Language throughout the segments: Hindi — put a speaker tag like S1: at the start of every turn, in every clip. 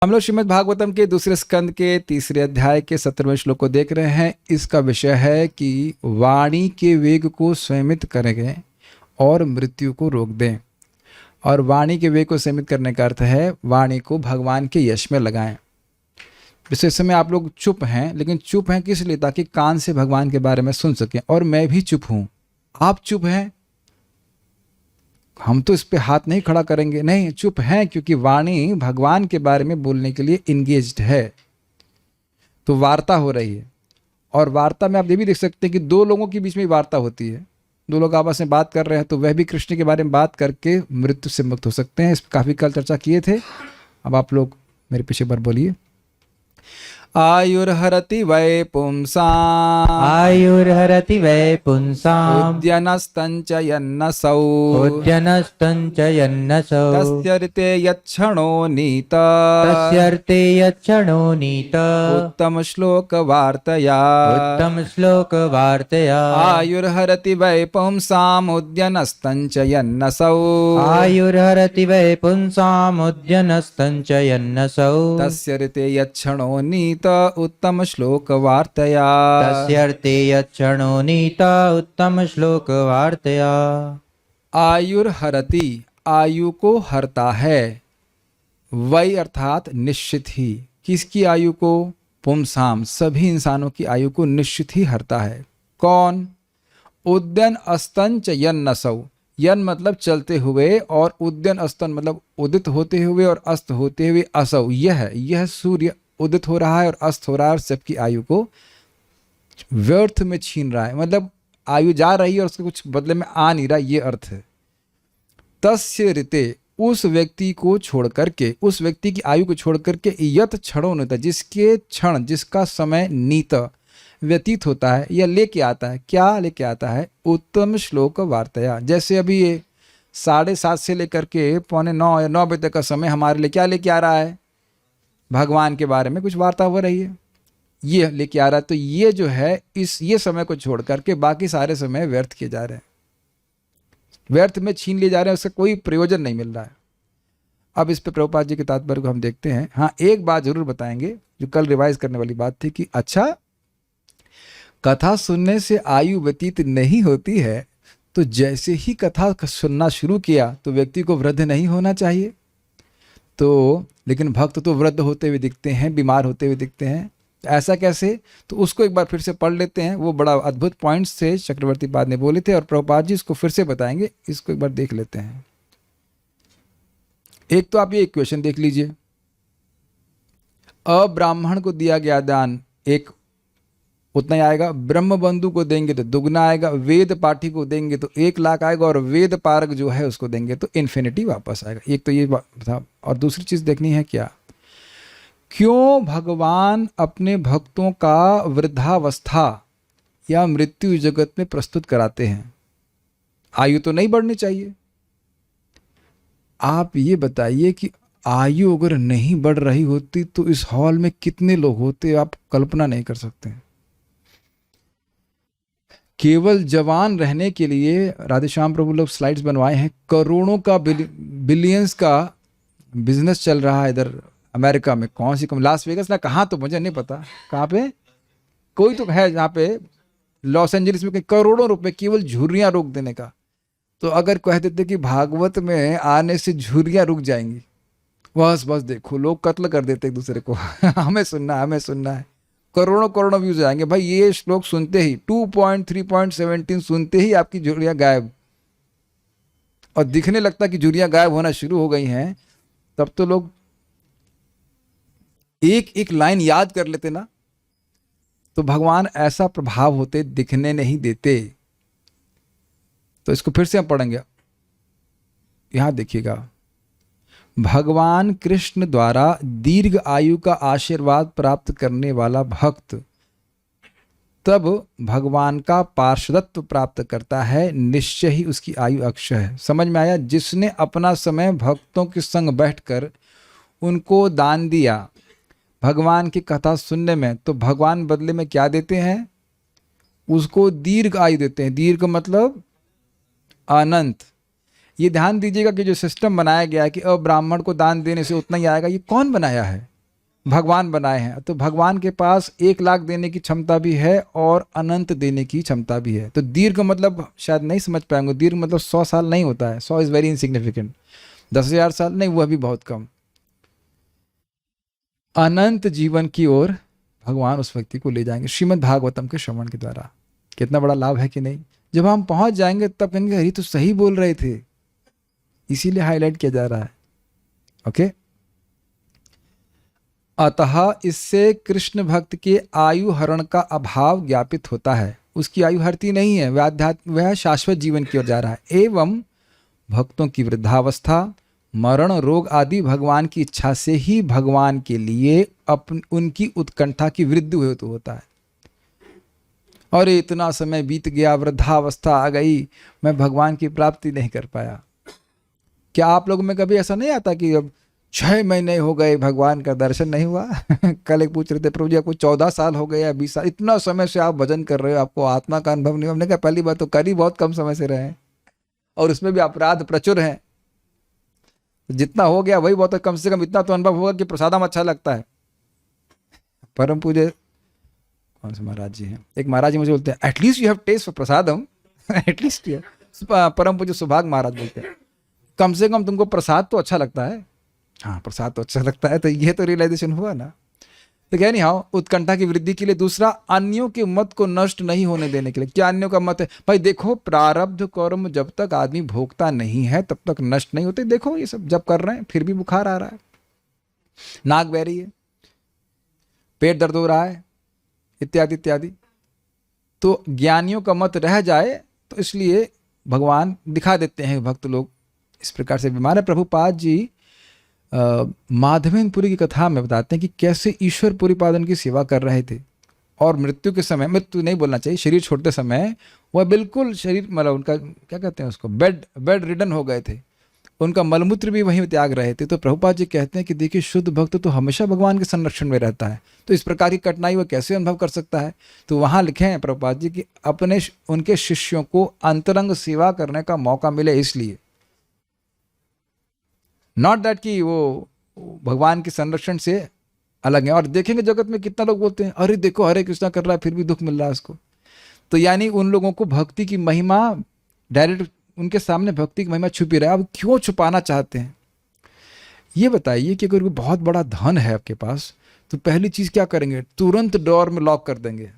S1: हम लोग श्रीमद् भागवतम के दूसरे स्कंद के तीसरे अध्याय के 17वें श्लोक को देख रहे हैं। इसका विषय है कि वाणी के वेग को संयमित करेंगे और मृत्यु को रोक दें। और वाणी के वेग को संयमित करने का अर्थ है वाणी को भगवान के यश में लगाएं। इस समय आप लोग चुप हैं, लेकिन चुप हैं किस लिए? ताकि कान से भगवान के बारे में सुन सकें। और मैं भी चुप हूँ, आप चुप हैं, हम तो इस पे हाथ नहीं खड़ा करेंगे, नहीं, चुप हैं, क्योंकि वाणी भगवान के बारे में बोलने के लिए इंगेज्ड है। तो वार्ता हो रही है, और वार्ता में आप ये भी देख सकते हैं कि दो लोगों के बीच में वार्ता होती है। दो लोग आपस में बात कर रहे हैं, तो वह भी कृष्ण के बारे में बात करके मृत्यु से मुक्त हो सकते हैं। इस पर काफ़ी कल चर्चा किए थे। अब आप लोग मेरे पीछे बार बोलिए। आयुर्हरति वै पुंसाम्
S2: आयुर्हरति वै पुंसाम्
S1: उद्यनस्तञ्च यन्नसौ
S2: उद्यनस्तञ्च यन्नसौ
S1: तस्य ऋते यच्छणो नीत
S2: तस्यर्थे यच्छणो नीत
S1: उत्तम श्लोक वार्तया
S2: उत्तम श्लोक वार्तया
S1: आयुर्हरति वै पुंसाम् उद्यनस्तञ्च यन्नसौ
S2: आयुर्हरति वै पुंसाम् उद्यनस्तञ्च यन्नसौ
S1: तस्य ऋते यच्छणो नीत उत्तम श्लोक वार्तया
S2: तस्यर्थे यच्छणो नीत उत्तम श्लोक वार्तया।
S1: आयुर्हरति, आयु को हरता है। वै अर्थात निश्चित ही, किसकी आयु को? पुंसाम, सभी इंसानों की आयु को निश्चित ही हरता है। कौन? उद्यन अस्तंच यन्नसौ, यन मतलब चलते हुए, और उद्यन अस्तन मतलब उदित होते हुए और अस्त होते हुए। असौ यह सूर्य उदित हो रहा है और अस्त हो रहा है, और सबकी आयु को व्यर्थ में छीन रहा है। मतलब आयु जा रही है और उसके कुछ बदले में आ नहीं रहा, ये अर्थ है। तस्य ऋते, उस व्यक्ति को छोड़ करके, उस व्यक्ति की आयु को छोड़ करके, यत क्षणो नीत, जिसके क्षण, जिसका समय नीत व्यतीत होता है या लेके आता है। क्या लेके आता है? उत्तम श्लोक वार्तया। जैसे अभी ये 7:30 से लेकर के 8:45 या 9 बजे तक का समय हमारे लिए क्या लेके आ रहा है? भगवान के बारे में कुछ वार्ता हो रही है, ये लेके आ रहा है। तो ये जो है, ये समय को छोड़ करके बाकी सारे समय व्यर्थ किए जा रहे हैं, व्यर्थ में छीन लिए जा रहे हैं, उसका कोई प्रयोजन नहीं मिल रहा है। अब इस पे प्रभुपाद जी के तात्पर्य को हम देखते हैं। हाँ, एक बात जरूर बताएंगे जो कल रिवाइज करने वाली बात थी कि अच्छा, कथा सुनने से आयु व्यतीत नहीं होती है, तो जैसे ही कथा सुनना शुरू किया तो व्यक्ति को वृद्ध नहीं होना चाहिए। तो लेकिन भक्त तो वृद्ध होते हुए दिखते हैं, बीमार होते हुए दिखते हैं, ऐसा कैसे? तो उसको एक बार फिर से पढ़ लेते हैं। वो बड़ा अद्भुत पॉइंट्स थे चक्रवर्ती पाद ने बोले थे, और प्रभुपाद जी इसको फिर से बताएंगे। इसको एक बार देख लेते हैं। एक तो आप ये इक्वेशन देख लीजिए। अब्राह्मण को दिया गया दान एक उतना ही आएगा, ब्रह्म बंधु को देंगे तो दुगना आएगा, वेद पाठी को देंगे तो 1 लाख आएगा, और वेद पारक जो है उसको देंगे तो इन्फिनिटी वापस आएगा। एक तो ये था। और दूसरी चीज देखनी है क्या, क्यों भगवान अपने भक्तों का वृद्धावस्था या मृत्यु जगत में प्रस्तुत कराते हैं? आयु तो नहीं बढ़नी चाहिए। आप ये बताइए कि आयु अगर नहीं बढ़ रही होती तो इस हॉल में कितने लोग होते, आप कल्पना नहीं कर सकते। केवल जवान रहने के लिए राधेश्याम प्रभु लोग स्लाइड्स बनवाए हैं। करोड़ों का, बिलियंस का बिजनेस चल रहा है इधर अमेरिका में। कौन सी लास वेगस ना, कहाँ तो मुझे नहीं पता, कहाँ पे कोई तो है जहाँ पे लॉस एंजलिस में करोड़ों रुपए केवल झुर्रियाँ रोक देने का। तो अगर कह देते कि भागवत में आने से झुर्रियाँ रुक जाएंगी, बस देखो लोग कत्ल कर देते एक दूसरे को हमें सुनना है, करोड़ों व्यूज आएंगे। भाई ये श्लोक सुनते ही 2.3.17 सुनते ही आपकी झुर्रियाँ गायब, और दिखने लगता कि झुर्रियाँ गायब होना शुरू हो गई हैं। तब तो लोग एक एक लाइन याद कर लेते ना। तो भगवान ऐसा प्रभाव होते, दिखने नहीं देते। तो इसको फिर से हम पढ़ेंगे। यहां देखिएगा, भगवान कृष्ण द्वारा दीर्घ आयु का आशीर्वाद प्राप्त करने वाला भक्त तब भगवान का पार्षदत्व प्राप्त करता है, निश्चय ही उसकी आयु अक्षय है। समझ में आया? जिसने अपना समय भक्तों के संग बैठकर उनको दान दिया भगवान की कथा सुनने में, तो भगवान बदले में क्या देते हैं? उसको दीर्घ आयु देते हैं। दीर्घ मतलब अनंत। ये ध्यान दीजिएगा कि जो सिस्टम बनाया गया है कि अब ब्राह्मण को दान देने से उतना ही आएगा, ये कौन बनाया है? भगवान बनाए हैं। तो भगवान के पास 1,00,000 देने की क्षमता भी है और अनंत देने की क्षमता भी है। तो दीर्घ मतलब शायद नहीं समझ पाएंगे, दीर्घ मतलब 100 साल नहीं होता है, 100 इज़ वेरी इनसिग्निफिकेंट। 10,000 साल नहीं, वह भी बहुत कम। अनंत जीवन की ओर भगवान उस व्यक्ति को ले जाएंगे श्रीमद् भागवतम के श्रवण के द्वारा। कितना बड़ा लाभ है कि नहीं। जब हम पहुंच जाएंगे तब कहेंगे अरे तो सही बोल रहे थे, इसीलिए हाईलाइट किया जा रहा है। ओके। अतः इससे कृष्ण भक्त के आयु हरण का अभाव ज्ञापित होता है। उसकी आयु हरती नहीं है, वह शाश्वत जीवन की ओर जा रहा है। एवं भक्तों की वृद्धावस्था, मरण, रोग आदि भगवान की इच्छा से ही भगवान के लिए उनकी उत्कंठा की वृद्धि हेतु होता है। और इतना समय बीत गया, वृद्धावस्था आ गई, मैं भगवान की प्राप्ति नहीं कर पाया। क्या आप लोगों में कभी ऐसा नहीं आता कि अब 6 महीने हो गए भगवान का दर्शन नहीं हुआ? कल एक पूछ रहे थे, प्रभु जी आपको 14 साल हो गए या 20 साल, इतना समय से आप भजन कर रहे हो, आपको आत्मा का अनुभव नहीं हुआ? हमने कहा पहली बात तो कर ही बहुत कम समय से रहे हैं और उसमें भी अपराध प्रचुर हैं। जितना हो गया वही बहुत है, कम से कम इतना तो अनुभव होगा कि प्रसादम अच्छा लगता है। परम पूज्य कौन से महाराज जी हैं, एक महाराज जी मुझे बोलते हैं at least you have taste for prasadam. At least परम पूज्य सुभाग महाराज बोलते हैं कम से कम तुमको प्रसाद तो अच्छा लगता है। हाँ प्रसाद तो अच्छा लगता है, तो ये तो रियलाइजेशन हुआ ना। तो कह नहीं हाँ, उत्कंठा की वृद्धि के लिए। दूसरा, अन्यों के मत को नष्ट नहीं होने देने के लिए। क्या अन्यों का मत है? भाई देखो, प्रारब्ध कर्म जब तक आदमी भोगता नहीं है तब तक नष्ट नहीं होते। देखो ये सब जब कर रहे हैं फिर भी बुखार आ रहा है, नाक बह रही है, पेट दर्द हो रहा है, इत्यादि इत्यादि। तो ज्ञानियों का मत रह जाए तो इसलिए भगवान दिखा देते हैं भक्त लोग इस प्रकार से बीमार है। प्रभुपाद जी माधवेंद्रपुरी की कथा में बताते हैं कि कैसे ईश्वर परिपालन की सेवा कर रहे थे और मृत्यु के समय, मृत्यु नहीं बोलना चाहिए, शरीर छोड़ते समय वह बिल्कुल शरीर मतलब उनका क्या कहते हैं उसको, बेड रिडन हो गए थे। उनका मलमूत्र भी वहीं त्याग रहे थे। तो प्रभुपाद जी कहते हैं कि देखिए शुद्ध भक्त तो हमेशा भगवान के संरक्षण में रहता है, तो इस प्रकार की कठिनाई वह कैसे अनुभव कर सकता है। तो वहाँ लिखे हैं प्रभुपाद जी कि अपने उनके शिष्यों को अंतरंग सेवा करने का मौका मिले, इसलिए नॉट दैट कि वो भगवान के संरक्षण से अलग है। और देखेंगे जगत में कितना लोग बोलते हैं अरे देखो हरे कृष्णा कर रहा है फिर भी दुख मिल रहा है उसको। तो यानी उन लोगों को भक्ति की महिमा डायरेक्ट उनके सामने भक्ति की महिमा छुपी रहे। अब क्यों छुपाना चाहते हैं ये बताइए। कि अगर कोई बहुत बड़ा धन है आपके पास तो पहली चीज क्या करेंगे, तुरंत डोर में लॉक कर देंगे।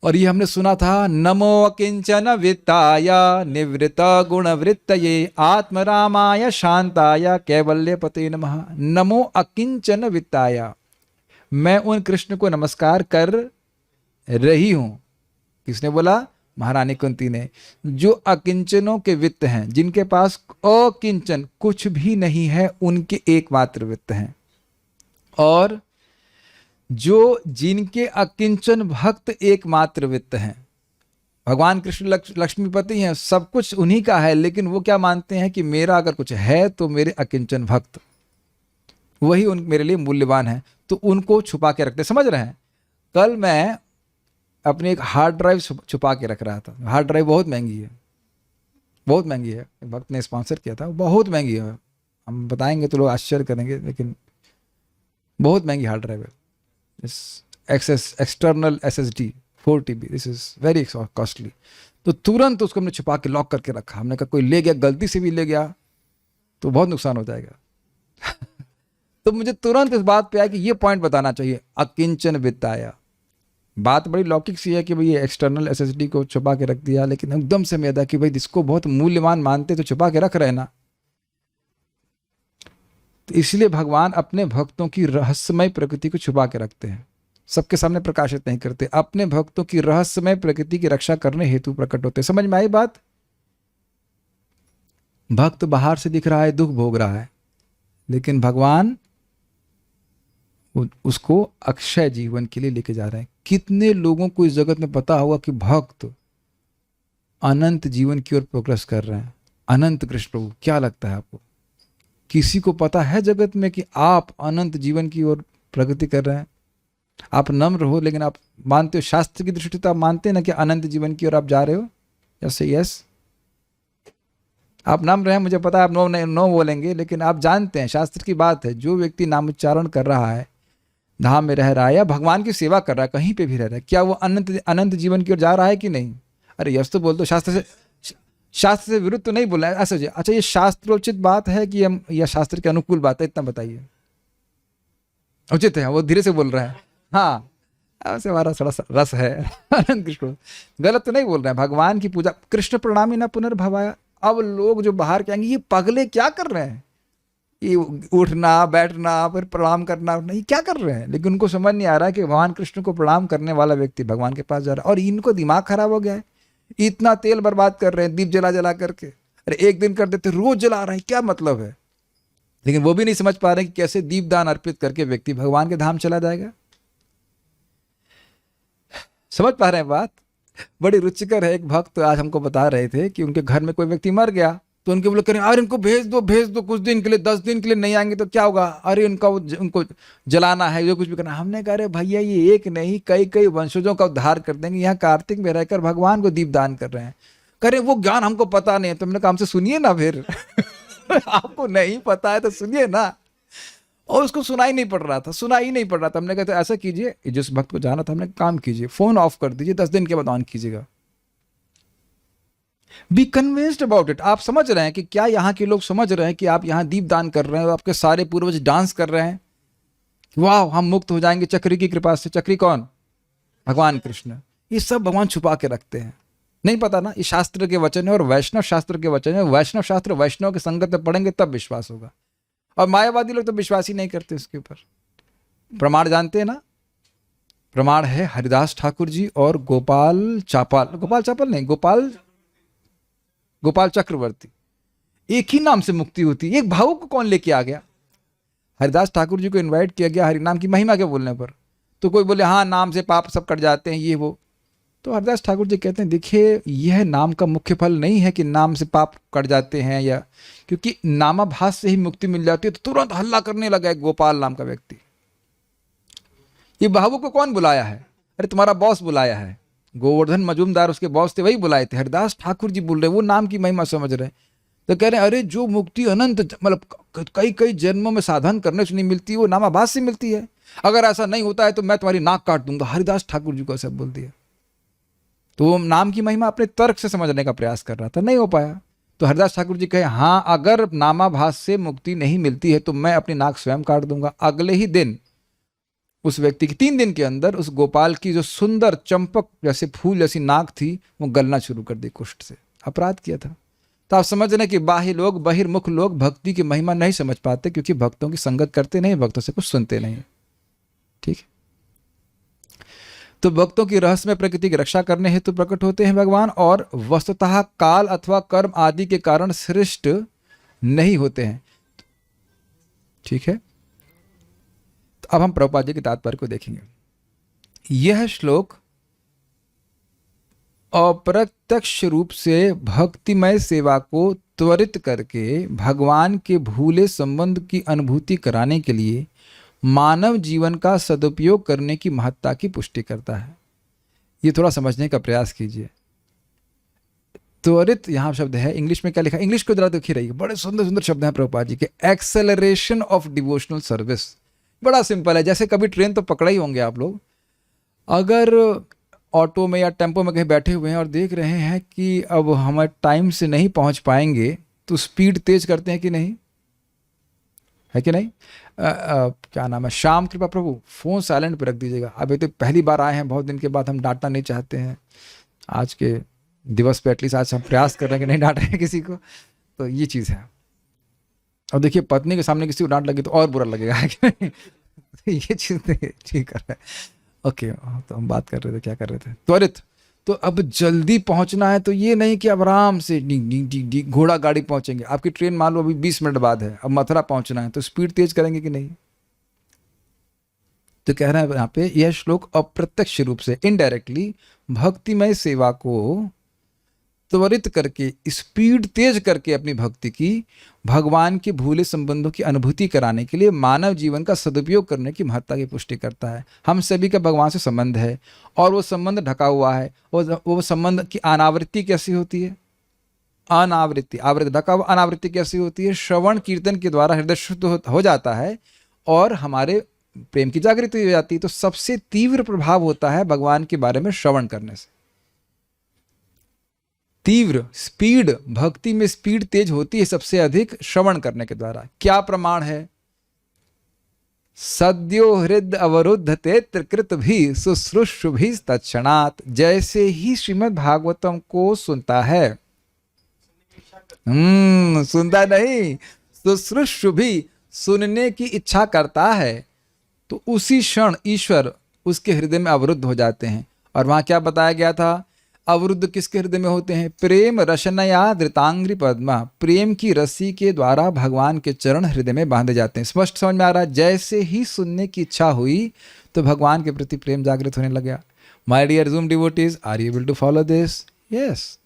S1: और ये हमने सुना था, नमो अकिंचन वित्ताय निवृत्त गुण वृत्तये आत्मरामाय शांताय कैवल्य पते नमः। नमो अकिंचन वित्ताय, मैं उन कृष्ण को नमस्कार कर रही हूं। किसने बोला? महारानी कुंती ने। जो अकिंचनों के वित्त हैं, जिनके पास अकिंचन कुछ भी नहीं है, उनके एकमात्र वित्त हैं। और जो जिनके अकिंचन भक्त एकमात्र वित्त हैं। भगवान कृष्ण लक्ष्मीपति हैं, सब कुछ उन्हीं का है, लेकिन वो क्या मानते हैं कि मेरा अगर कुछ है तो मेरे अकिंचन भक्त वही मेरे लिए मूल्यवान है, तो उनको छुपा के रखते। समझ रहे हैं? कल मैं अपनी एक हार्ड ड्राइव छुपा के रख रहा था। हार्ड ड्राइव बहुत महंगी है, बहुत महंगी है। एक भक्त ने स्पॉन्सर किया था, बहुत महंगी है। हम बताएंगे तो लोग आश्चर्य करेंगे, लेकिन बहुत महंगी हार्ड ड्राइव है। External SSD 4 TB, this is very costly. तो तुरंत उसको हमने छुपा के लॉक करके रखा। हमने कहा कोई ले गया, गलती से भी ले गया तो बहुत नुकसान हो जाएगा। तो मुझे तुरंत इस बात पे आया कि ये पॉइंट बताना चाहिए, अकिंचन वित्ताय। बात बड़ी लौकिक सी है कि भाई ये एक्सटर्नल SSD को छुपा के रख दिया, लेकिन एकदम से मैं कि भाई जिसको बहुत मूल्यवान मानते तो छुपा के रख रहे ना। तो इसलिए भगवान अपने भक्तों की रहस्यमय प्रकृति को छुपा के रखते हैं, सबके सामने प्रकाशित नहीं करते। अपने भक्तों की रहस्यमय प्रकृति की रक्षा करने हेतु प्रकट होते। समझ में आई बात? भक्त बाहर से दिख रहा है, दुख भोग रहा है, लेकिन भगवान उसको अक्षय जीवन के लिए लेके जा रहे हैं। कितने लोगों को इस जगत में पता होगा कि भक्त अनंत जीवन की ओर प्रोग्रेस कर रहे हैं? अनंत कृष्ण, क्या लगता है आपको? किसी को पता है जगत में कि आप अनंत जीवन की ओर प्रगति कर रहे हैं? आप नम्र हो, लेकिन आप मानते हो, शास्त्र की दृष्टि तो आप मानते हैं ना कि अनंत जीवन की ओर आप जा रहे हो? Yes yes. आप नाम रहे हैं, मुझे पता है आप नो नो बोलेंगे, लेकिन आप जानते हैं शास्त्र की बात है, जो व्यक्ति नाम उच्चारण कर रहा है, धाम में रह रहा है या भगवान की सेवा कर रहा है, कहीं पे भी रह रहा है, क्या वो अनंत अनंत जीवन की ओर जा रहा है कि नहीं? अरे यस तो बोल दो, शास्त्र से विरुद्ध तो नहीं बोल रहा है ऐसा। अच्छा, ये शास्त्रोचित बात है कि हम या शास्त्र के अनुकूल बात है, इतना बताइए। उचित है, वो धीरे से बोल रहा है। हाँ, ऐसे हमारा थोड़ा रस है। आनंद कृष्ण गलत तो नहीं बोल रहे हैं। भगवान की पूजा, कृष्ण प्रणामी न पुनर्भवाया। अब लोग जो बाहर के आएंगे, ये पगले क्या कर रहे हैं, ये उठना बैठना फिर प्रणाम करना, नहीं क्या कर रहे हैं? लेकिन उनको समझ नहीं आ रहा है कि भगवान कृष्ण को प्रणाम करने वाला व्यक्ति भगवान के पास जा रहा है, और इनको दिमाग खराब हो गया है, इतना तेल बर्बाद कर रहे हैं दीप जला जला करके। अरे एक दिन कर देते, रोज जला रहे हैं, क्या मतलब है? लेकिन वो भी नहीं समझ पा रहे कि कैसे दीपदान अर्पित करके व्यक्ति भगवान के धाम चला जाएगा। समझ पा रहे हैं बात? बड़ी रुचिकर है। एक भक्त आज हमको बता रहे थे कि उनके घर में कोई व्यक्ति मर गया, तो उनके बोले करें, अरे इनको भेज दो कुछ दिन के लिए, 10 दिन के लिए नहीं आएंगे तो क्या होगा, अरे उनको जलाना है, जो कुछ भी करना। हमने कहा अरे भैया, ये एक नहीं कई कई वंशजों का उद्धार कर देंगे, यहाँ कार्तिक में रहकर भगवान को दीप दान कर रहे हैं। करे वो ज्ञान हमको पता नहीं है। तो हमने कहा हमसे सुनिए ना फिर। आपको नहीं पता है तो सुनिए ना। और उसको सुनाई नहीं पड़ रहा था। हमने कहा ऐसा कीजिए, जिस भक्त को जाना था हमने काम कीजिए, फोन ऑफ कर दीजिए, 10 दिन के बाद ऑन कीजिएगा। Be convinced about it. आप समझ रहे हैं कि क्या यहाँ के लोग समझ रहे हैं कि आप यहाँ दीप दान कर रहे हैं और आपके सारे पूर्वज डांस कर रहे हैं, वाह हम मुक्त हो जाएंगे चक्री की कृपा से। चक्री कौन? भगवान कृष्ण। ये सब भगवान छुपा के रखते हैं, नहीं पता ना। ये शास्त्र के वचन है और वैष्णव शास्त्र के वचन है। वैष्णव शास्त्र वैष्णव के संगत में पढ़ेंगे तब विश्वास होगा, और मायावादी लोग तो विश्वास ही नहीं करते उसके ऊपर। प्रमाण जानते हैं ना? प्रमाण है हरिदास ठाकुर जी और गोपाल चक्रवर्ती। एक ही नाम से मुक्ति होती है। एक भावुक को कौन लेके आ गया? हरिदास ठाकुर जी को इनवाइट किया गया हरि नाम की महिमा के बोलने पर, तो कोई बोले हाँ नाम से पाप सब कट जाते हैं ये वो। तो हरिदास ठाकुर जी कहते हैं देखिए, यह नाम का मुख्य फल नहीं है कि नाम से पाप कट जाते हैं, या क्योंकि नामाभास से ही मुक्ति मिल जाती है। तो तुरंत हल्ला करने लगा एक गोपाल नाम का व्यक्ति, ये भावुक को कौन बुलाया है? अरे तुम्हारा बॉस बुलाया है। गोवर्धन मजूमदार उसके बॉस थे, वही बुलाए थे। हरिदास ठाकुर जी बोल रहे, वो नाम की महिमा समझ रहे। तो कह रहे हैं अरे जो मुक्ति अनंत मतलब कई कई जन्मों में साधन करने से नहीं मिलती, वो नामाभास से मिलती है। अगर ऐसा नहीं होता है तो मैं तुम्हारी नाक काट दूंगा। हरिदास ठाकुर जी को ऐसा बोल दिया। तो वो नाम की महिमा अपने तर्क से समझने का प्रयास कर रहा था, नहीं हो पाया। तो हरिदास ठाकुर जी कहे हाँ अगर नामाभास से मुक्ति नहीं मिलती है तो मैं अपनी नाक स्वयं काट दूंगा। अगले ही दिन उस व्यक्ति की 3 दिन के अंदर उस गोपाल की जो सुंदर चंपक जैसे फूल जैसी नाक थी वो गलना शुरू कर दी कुष्ठ से। अपराध किया था। तो आप समझ रहे कि बाह्य लोग बहिर्मुख लोग भक्ति की महिमा नहीं समझ पाते, क्योंकि भक्तों की संगत करते नहीं, भक्तों से कुछ सुनते नहीं। ठीक है, तो भक्तों की रहस्यमय प्रकृति की रक्षा करने हेतु प्रकट होते हैं भगवान, और वस्तुतः काल अथवा कर्म आदि के कारण सृष्ट नहीं होते हैं। ठीक है, तो अब हम प्रभुपाद जी के तात्पर्य को देखेंगे। यह श्लोक अप्रत्यक्ष रूप से भक्तिमय सेवा को त्वरित करके भगवान के भूले संबंध की अनुभूति कराने के लिए मानव जीवन का सदुपयोग करने की महत्ता की पुष्टि करता है। ये थोड़ा समझने का प्रयास कीजिए। त्वरित यहाँ शब्द है, इंग्लिश में क्या लिखा? इंग्लिश को जरा देखिए रहिए, बड़े सुंदर सुंदर शब्द हैं प्रभुपाद जी के। Acceleration of devotional service. बड़ा सिंपल है, जैसे कभी ट्रेन तो पकड़ा ही होंगे आप लोग। अगर ऑटो में या टेम्पो में कहीं बैठे हुए हैं और देख रहे हैं कि अब हम टाइम से नहीं पहुंच पाएंगे, तो स्पीड तेज करते हैं कि नहीं? है कि नहीं? क्या नाम है, श्याम कृपा प्रभु, फोन साइलेंट पे रख दीजिएगा। अभी तो पहली बार आए हैं, बहुत दिन के बाद हम डांटना नहीं चाहते हैं। आज के दिवस पे एटलीस्ट आज हम प्रयास कर रहे हैं कि नहीं डांटें किसी को। तो ये चीज़ है। और देखिए, पत्नी के सामने किसी को डांट लगे तो और बुरा लगेगा, है कि नहीं? ये चीज़ नहीं ठीक कर रहे हैं। ओके, तो हम बात कर रहे थे, क्या कर रहे थे? त्वरित। तो अब जल्दी पहुंचना है, तो ये नहीं कि अब आराम से घोड़ा गाड़ी पहुंचेंगे। आपकी ट्रेन मान लो अभी 20 मिनट बाद है, अब मथुरा पहुंचना है, तो स्पीड तेज करेंगे कि नहीं? तो कह रहे हैं यहाँ पे, यह श्लोक अप्रत्यक्ष रूप से इनडायरेक्टली भक्तिमय सेवा को त्वरित करके, स्पीड तेज करके अपनी भक्ति की भगवान के भूले संबंधों की अनुभूति कराने के लिए मानव जीवन का सदुपयोग करने की महत्ता की पुष्टि करता है। हम सभी का भगवान से संबंध है, और वो संबंध ढका हुआ है। वो संबंध की अनावृत्ति कैसी होती है? अनावृत्ति, आवृत्ति कब अनावृत्ति कैसी होती है? श्रवण कीर्तन के द्वारा हृदय शुद्ध हो जाता है और हमारे प्रेम की जागृति हो जाती है। तो सबसे तीव्र प्रभाव होता है भगवान के बारे में श्रवण करने से। तीव्र स्पीड, भक्ति में स्पीड तेज होती है सबसे अधिक श्रवण करने के द्वारा। क्या प्रमाण है? सद्यो हृदय अवरुद्ध ते त्रिकृत भी शुश्रूषु भी तत्क्षणात्। जैसे ही श्रीमद् भागवतम को सुनता है, सुनता नहीं, शुश्रूषु भी सुनने की इच्छा करता है, तो उसी क्षण ईश्वर उसके हृदय में अवरुद्ध हो जाते हैं। और वहां क्या बताया गया था? अवरुद्ध किसके हृदय में होते हैं? प्रेम रशनया धृतांग्रि पद्मा, प्रेम की रस्सी के द्वारा भगवान के चरण हृदय में बांधे जाते हैं। स्पष्ट समझ में आ रहा है? जैसे ही सुनने की इच्छा हुई तो भगवान के प्रति प्रेम जागृत होने लगा। My dear zoom devotees, are you able to follow this? Yes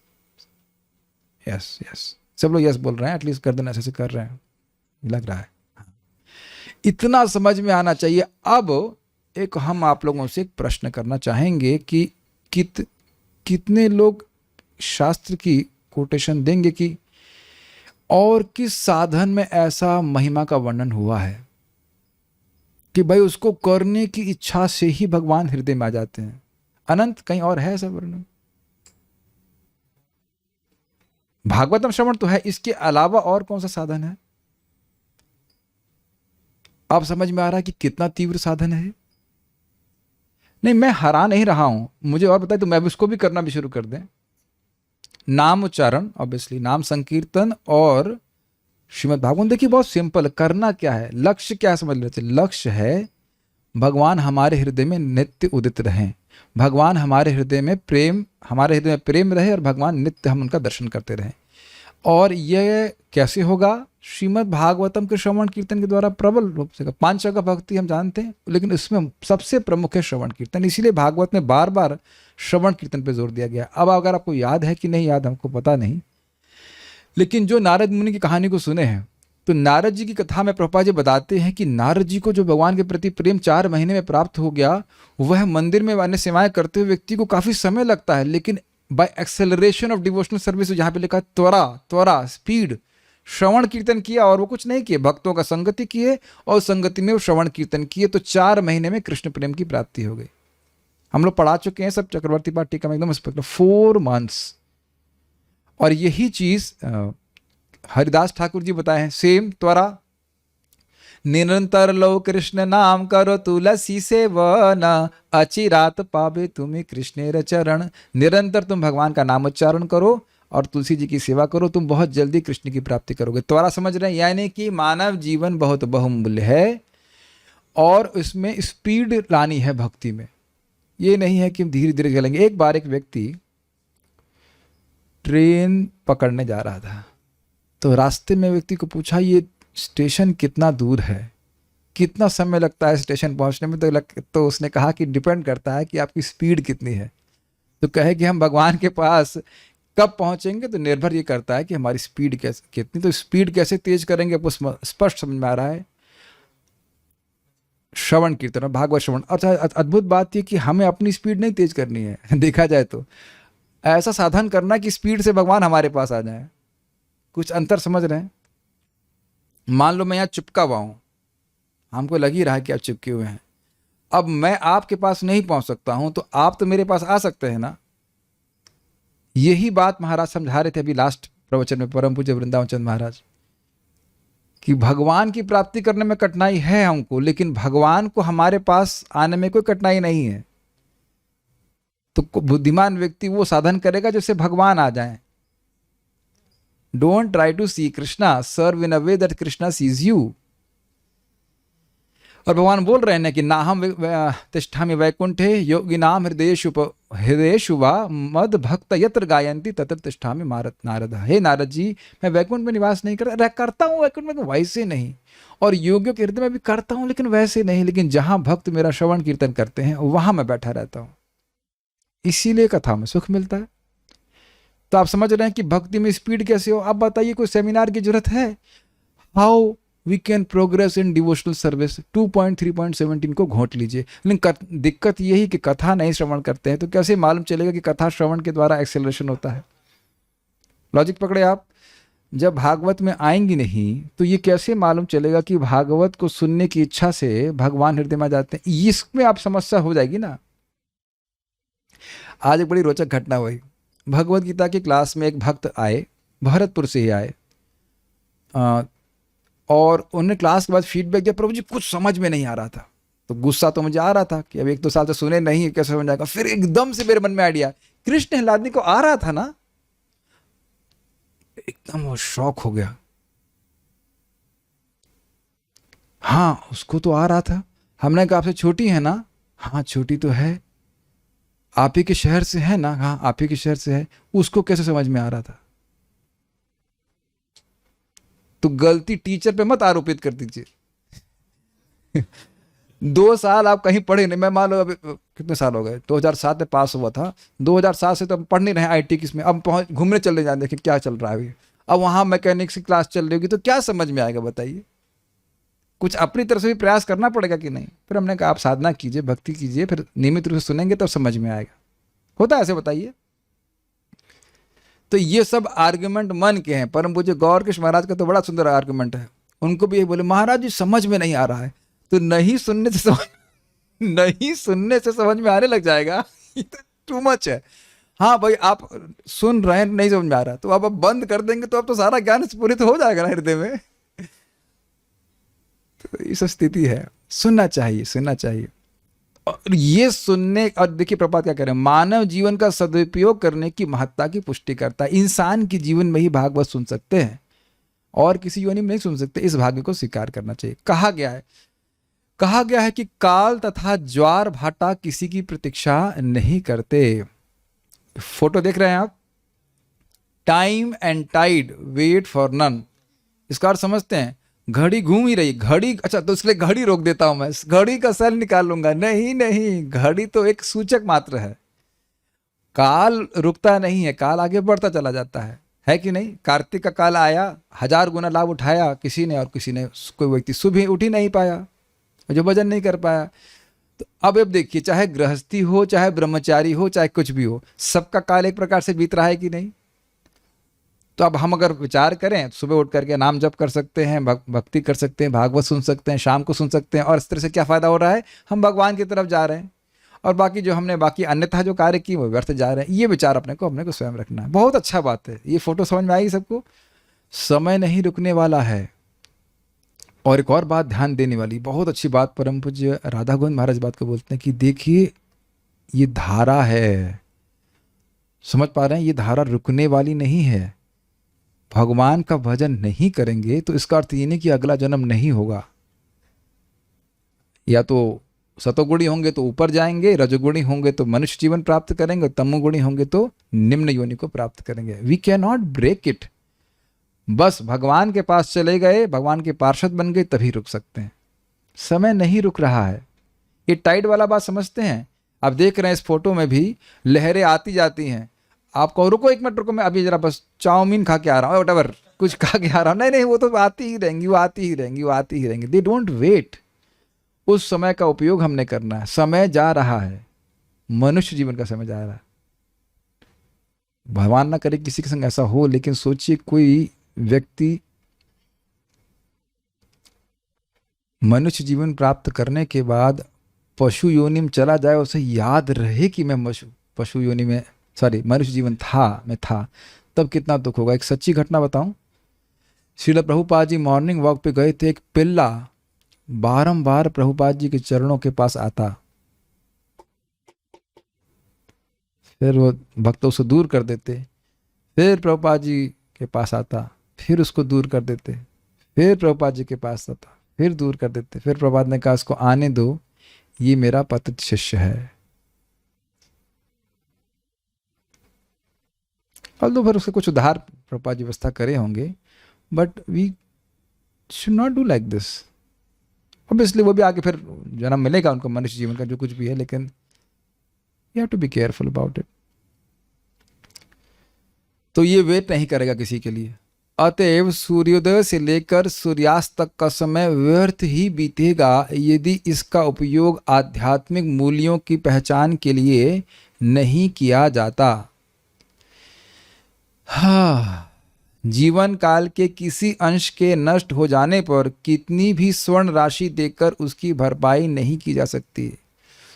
S1: yes yes, सब लोग यस बोल रहे हैं, एटलीस्ट गर्दन ऐसे कर रहे हैं, लग रहा है। इतना समझ में आना चाहिए। अब एक हम आप लोगों से एक प्रश्न करना चाहेंगे कि कितने लोग शास्त्र की कोटेशन देंगे कि और किस साधन में ऐसा महिमा का वर्णन हुआ है कि भाई उसको करने की इच्छा से ही भगवान हृदय में आ जाते हैं। अनंत कहीं और है ऐसा वर्णन? भागवतम श्रवण तो है, इसके अलावा और कौन सा साधन है? आप समझ में आ रहा है कि कितना तीव्र साधन है? नहीं, मैं हरा नहीं रहा हूं, मुझे और बताए तो मैं उसको भी करना भी शुरू कर दें। नाम उच्चारण, ऑब्वियसली नाम संकीर्तन और श्रीमद् भागवत। देखिए बहुत सिंपल, करना क्या है, लक्ष्य क्या समझ लेते? लक्ष्य है भगवान हमारे हृदय में नित्य उदित रहें, भगवान हमारे हृदय में प्रेम रहे और भगवान नित्य हम उनका दर्शन करते रहें। और यह कैसे होगा? श्रीमद् भागवतम के श्रवण कीर्तन के द्वारा प्रबल रूप से। 5 जगह भक्ति हम जानते हैं, लेकिन इसमें सबसे प्रमुख है श्रवण कीर्तन। इसीलिए भागवत में बार बार श्रवण कीर्तन पे जोर दिया गया। अब अगर आपको याद है कि नहीं याद, हमको पता नहीं, लेकिन जो नारद मुनि की कहानी को सुने हैं, तो नारद जी की कथा में प्रभुपाद जी बताते हैं कि नारद जी को जो भगवान के प्रति प्रेम 4 महीने में प्राप्त हो गया, वह मंदिर में अन्य सेवाएं करते हुए व्यक्ति को काफी समय लगता है, लेकिन bye acceleration of devotional service, जहां पे लिखा है त्वरा स्पीड, श्रवण कीर्तन किया और वो कुछ नहीं किए, भक्तों का संगति किए और संगति में वो श्रवण कीर्तन किए, तो 4 महीने में कृष्ण प्रेम की प्राप्ति हो गई। हम लोग पढ़ा चुके हैं सब, चक्रवर्ती पाठ टीका में एकदम स्पष्ट, 4 मंथ्स। और यही चीज हरिदास ठाकुर जी बताए हैं, सेम त्वरा। निरंतर लो कृष्ण नाम करो तुलसी सेवन, अचिरात पावे तुम्हें कृष्णेर चरण। निरंतर तुम भगवान का नाम उच्चारण करो और तुलसी जी की सेवा करो, तुम बहुत जल्दी कृष्ण की प्राप्ति करोगे। त्वरा समझ रहे हैं? यानी कि मानव जीवन बहुत बहुमूल्य है और इसमें स्पीड लानी है भक्ति में। ये नहीं है कि धीरे धीरे चलेंगे। एक बार एक व्यक्ति ट्रेन पकड़ने जा रहा था, तो रास्ते में व्यक्ति को पूछा, ये स्टेशन कितना दूर है, कितना समय लगता है स्टेशन पहुंचने में? तो उसने कहा कि डिपेंड करता है कि आपकी स्पीड कितनी है। तो कहे कि हम भगवान के पास कब पहुंचेंगे, तो निर्भर ये करता है कि हमारी स्पीड कितनी। तो स्पीड कैसे तेज करेंगे आपको स्पष्ट समझ में आ रहा है, श्रवण कीर्तन और भागवत श्रवण। अच्छा, अद्भुत बात यह कि हमें अपनी स्पीड नहीं तेज करनी है देखा जाए तो ऐसा साधन करना कि स्पीड से भगवान हमारे पास आ जाए। कुछ अंतर समझ रहे हैं? मान लो मैं यहाँ चिपका हुआ हूं, हमको लग ही रहा है कि आप चिपके हुए हैं, अब मैं आपके पास नहीं पहुंच सकता हूं, तो आप तो मेरे पास आ सकते हैं ना। यही बात महाराज समझा रहे थे अभी लास्ट प्रवचन में, परम पूज्य वृंदावन चंद महाराज, कि भगवान की प्राप्ति करने में कठिनाई है हमको, लेकिन भगवान को हमारे पास आने में कोई कठिनाई नहीं है। तो बुद्धिमान व्यक्ति वो साधन करेगा जिससे भगवान आ जाए। Don't try to see Krishna, serve in a way that Krishna sees you. और भगवान बोल रहे हैं ना कि ना हम तिष्ठामि वैकुंठे योगिनाम हृदयेषु वा मद भक्त यत्र गायन्ति तत्र तिष्ठामि नारद। हे नारद जी, मैं वैकुंठ में निवास नहीं करता हूँ वैकुंठ में, तो वैसे नहीं, और योगियों के हृदय में भी करता हूँ लेकिन वैसे नहीं, लेकिन जहां भक्त मेरा श्रवण कीर्तन करते हैं वहां मैं बैठा रहता हूँ, इसीलिए कथा में सुख मिलता है। तो आप समझ रहे हैं कि भक्ति में स्पीड कैसे हो। अब बताइए कोई सेमिनार की जरूरत है? How we can progress in devotional service 2.3.17 को घोंट लीजिए। लेकिन दिक्कत यही कि कथा नहीं श्रवण करते हैं, तो कैसे मालूम चलेगा कि कथा श्रवण के द्वारा एक्सेलरेशन होता है? लॉजिक पकड़े आप? जब भागवत में आएंगी नहीं तो ये कैसे मालूम चलेगा कि भागवत को सुनने की इच्छा से भगवान हृदय में जाते हैं? इसमें आप समस्या हो जाएगी ना। आज एक बड़ी रोचक घटना हुई। भगवत गीता की क्लास में एक भक्त आए, भरतपुर से ही आए, और उन्होंने क्लास के बाद फीडबैक दिया, प्रभु जी कुछ समझ में नहीं आ रहा था। तो गुस्सा तो मुझे आ रहा था कि अब 1-2 साल से सुने नहीं, कैसे समझ आएगा। फिर एकदम से मेरे मन में आइडिया, कृष्ण हिलादनी को आ रहा था ना। एकदम वो शौक हो गया, हाँ उसको तो आ रहा था। हमने कहा आपसे छोटी है ना? हाँ छोटी तो है। आप ही के शहर से है ना? हाँ आप ही के शहर से है। उसको कैसे समझ में आ रहा था? तो गलती टीचर पे मत आरोपित कर दीजिए। 2 साल आप कहीं पढ़े नहीं। मैं मान लो अभी कितने साल हो गए, 2007 में पास हुआ था, 2007 से तो हम पढ़ नहीं रहे आईटी किसमें, अब पहुंच घूमने चले जाए देखें क्या चल रहा है अभी। अब वहां मैकेनिक्स की क्लास चल रही होगी तो क्या समझ में आएगा बताइए? कुछ अपनी तरफ से भी प्रयास करना पड़ेगा कि नहीं? फिर हमने कहा आप साधना कीजिए, भक्ति कीजिए, फिर नियमित रूप से सुनेंगे तब समझ में आएगा। होता है ऐसे? बताइए। तो ये सब आर्गुमेंट मन के हैं। परम पूज्य गौर कृष्ण महाराज का तो बड़ा सुंदर आर्गुमेंट है। उनको भी यही बोले, महाराज जी समझ में नहीं आ रहा है। तो नहीं सुनने से समझ में आने लग जाएगा। ये तो टू मच है। हाँ भाई आप सुन रहे हैं, नहीं समझ में आ रहा, तो अब बंद कर देंगे तो अब तो सारा ज्ञान स्फुरित हो जाएगा ना हृदय में। तो ये सब स्थिति है। सुनना चाहिए, सुनना चाहिए। और ये सुनने, और देखिए प्रपात क्या कह रहे हैं, मानव जीवन का सदुपयोग करने की महत्ता की पुष्टि करता है। इंसान के जीवन में ही भागवत सुन सकते हैं और किसी योनि में नहीं सुन सकते। इस भाग्य को स्वीकार करना चाहिए। कहा गया है कि काल तथा ज्वार भाटा किसी की प्रतीक्षा नहीं करते। फोटो देख रहे हैं आप, time and tide wait for none. इसका अर्थ समझते हैं? घड़ी घूम ही रही, घड़ी, अच्छा तो इसलिए घड़ी रोक देता हूं मैं, घड़ी का सेल निकाल लूंगा। नहीं, घड़ी तो एक सूचक मात्र है। काल रुकता नहीं है, काल आगे बढ़ता चला जाता है कि नहीं? कार्तिक का काल आया, 1000 गुना लाभ उठाया किसी ने, और किसी ने, कोई व्यक्ति सुबह उठ ही नहीं पाया, जो भजन नहीं कर पाया। तो अब देखिए, चाहे गृहस्थी हो, चाहे ब्रह्मचारी हो, चाहे कुछ भी हो, सबका काल एक प्रकार से बीत रहा है कि नहीं? तो अब हम अगर विचार करें, सुबह उठ करके नाम जप कर सकते हैं, भक्ति कर सकते हैं, भागवत सुन सकते हैं, शाम को सुन सकते हैं, और इस तरह से क्या फायदा हो रहा है? हम भगवान की तरफ जा रहे हैं, और बाकी जो हमने बाकी अन्यथा जो कार्य की वो व्यर्थ जा रहे हैं। ये विचार अपने को स्वयं रखना है। बहुत अच्छा बात है। ये फोटो समझ में आएगी सबको? समय नहीं रुकने वाला है। और एक और बात ध्यान देने वाली, बहुत अच्छी बात परम पूज्य राधा गोविंद महाराज बात को बोलते हैं कि देखिए ये धारा है, समझ पा रहे हैं? ये धारा रुकने वाली नहीं है। भगवान का भजन नहीं करेंगे तो इसका अर्थ ये नहीं कि अगला जन्म नहीं होगा। या तो सतोगुणी होंगे तो ऊपर जाएंगे, रजोगुणी होंगे तो मनुष्य जीवन प्राप्त करेंगे, तमोगुणी होंगे तो निम्न योनि को प्राप्त करेंगे। We can not break it. बस भगवान के पास चले गए, भगवान के पार्षद बन गए, तभी रुक सकते हैं। समय नहीं रुक रहा है। ये टाइड वाला बात समझते हैं? आप देख रहे हैं इस फोटो में भी लहरें आती जाती हैं। आप कहो रुको 1 मिनट रुको, मैं अभी जरा बस चाउमीन खा के आ रहा हूँ, वटएवर कुछ खा के आ रहा हूँ। नहीं, वो तो आती ही रहेंगी। They don't wait. उस समय का उपयोग हमने करना है। समय जा रहा है, मनुष्य जीवन का समय जा रहा है। भगवान ना करे किसी के संग ऐसा हो, लेकिन सोचिए कोई व्यक्ति मनुष्य जीवन प्राप्त करने के बाद पशु योनि में चला जाए, उसे याद रहे कि मैं पशु योनि में, सॉरी मनुष्य जीवन था, मैं था, तब कितना दुख होगा। एक सच्ची घटना बताऊं। श्रील प्रभुपाद जी मॉर्निंग वॉक पे गए थे। एक पिल्ला बारंबार प्रभुपाद जी के चरणों के पास आता, फिर वो भक्त उसको दूर कर देते, फिर प्रभुपाद जी के पास आता, फिर उसको दूर कर देते, फिर प्रभुपाद जी के पास आता, फिर दूर कर देते। फिर प्रभुपाद ने कहा इसको आने दो, ये मेरा पतित शिष्य है। और तो फिर उसके कुछ उधार प्रभुपाद जी व्यवस्था करे होंगे, but we should not do like this. Obviously वो भी आगे फिर जन्म मिलेगा उनको मनुष्य जीवन का, जो कुछ भी है, लेकिन you have to be careful about it. तो ये वेट नहीं करेगा किसी के लिए। अतएव सूर्योदय से लेकर सूर्यास्त तक का समय व्यर्थ ही बीतेगा यदि इसका उपयोग आध्यात्मिक मूल्यों की पहचान के लिए नहीं किया जाता। हाँ, जीवन काल के किसी अंश के नष्ट हो जाने पर कितनी भी स्वर्ण राशि देकर उसकी भरपाई नहीं की जा सकती।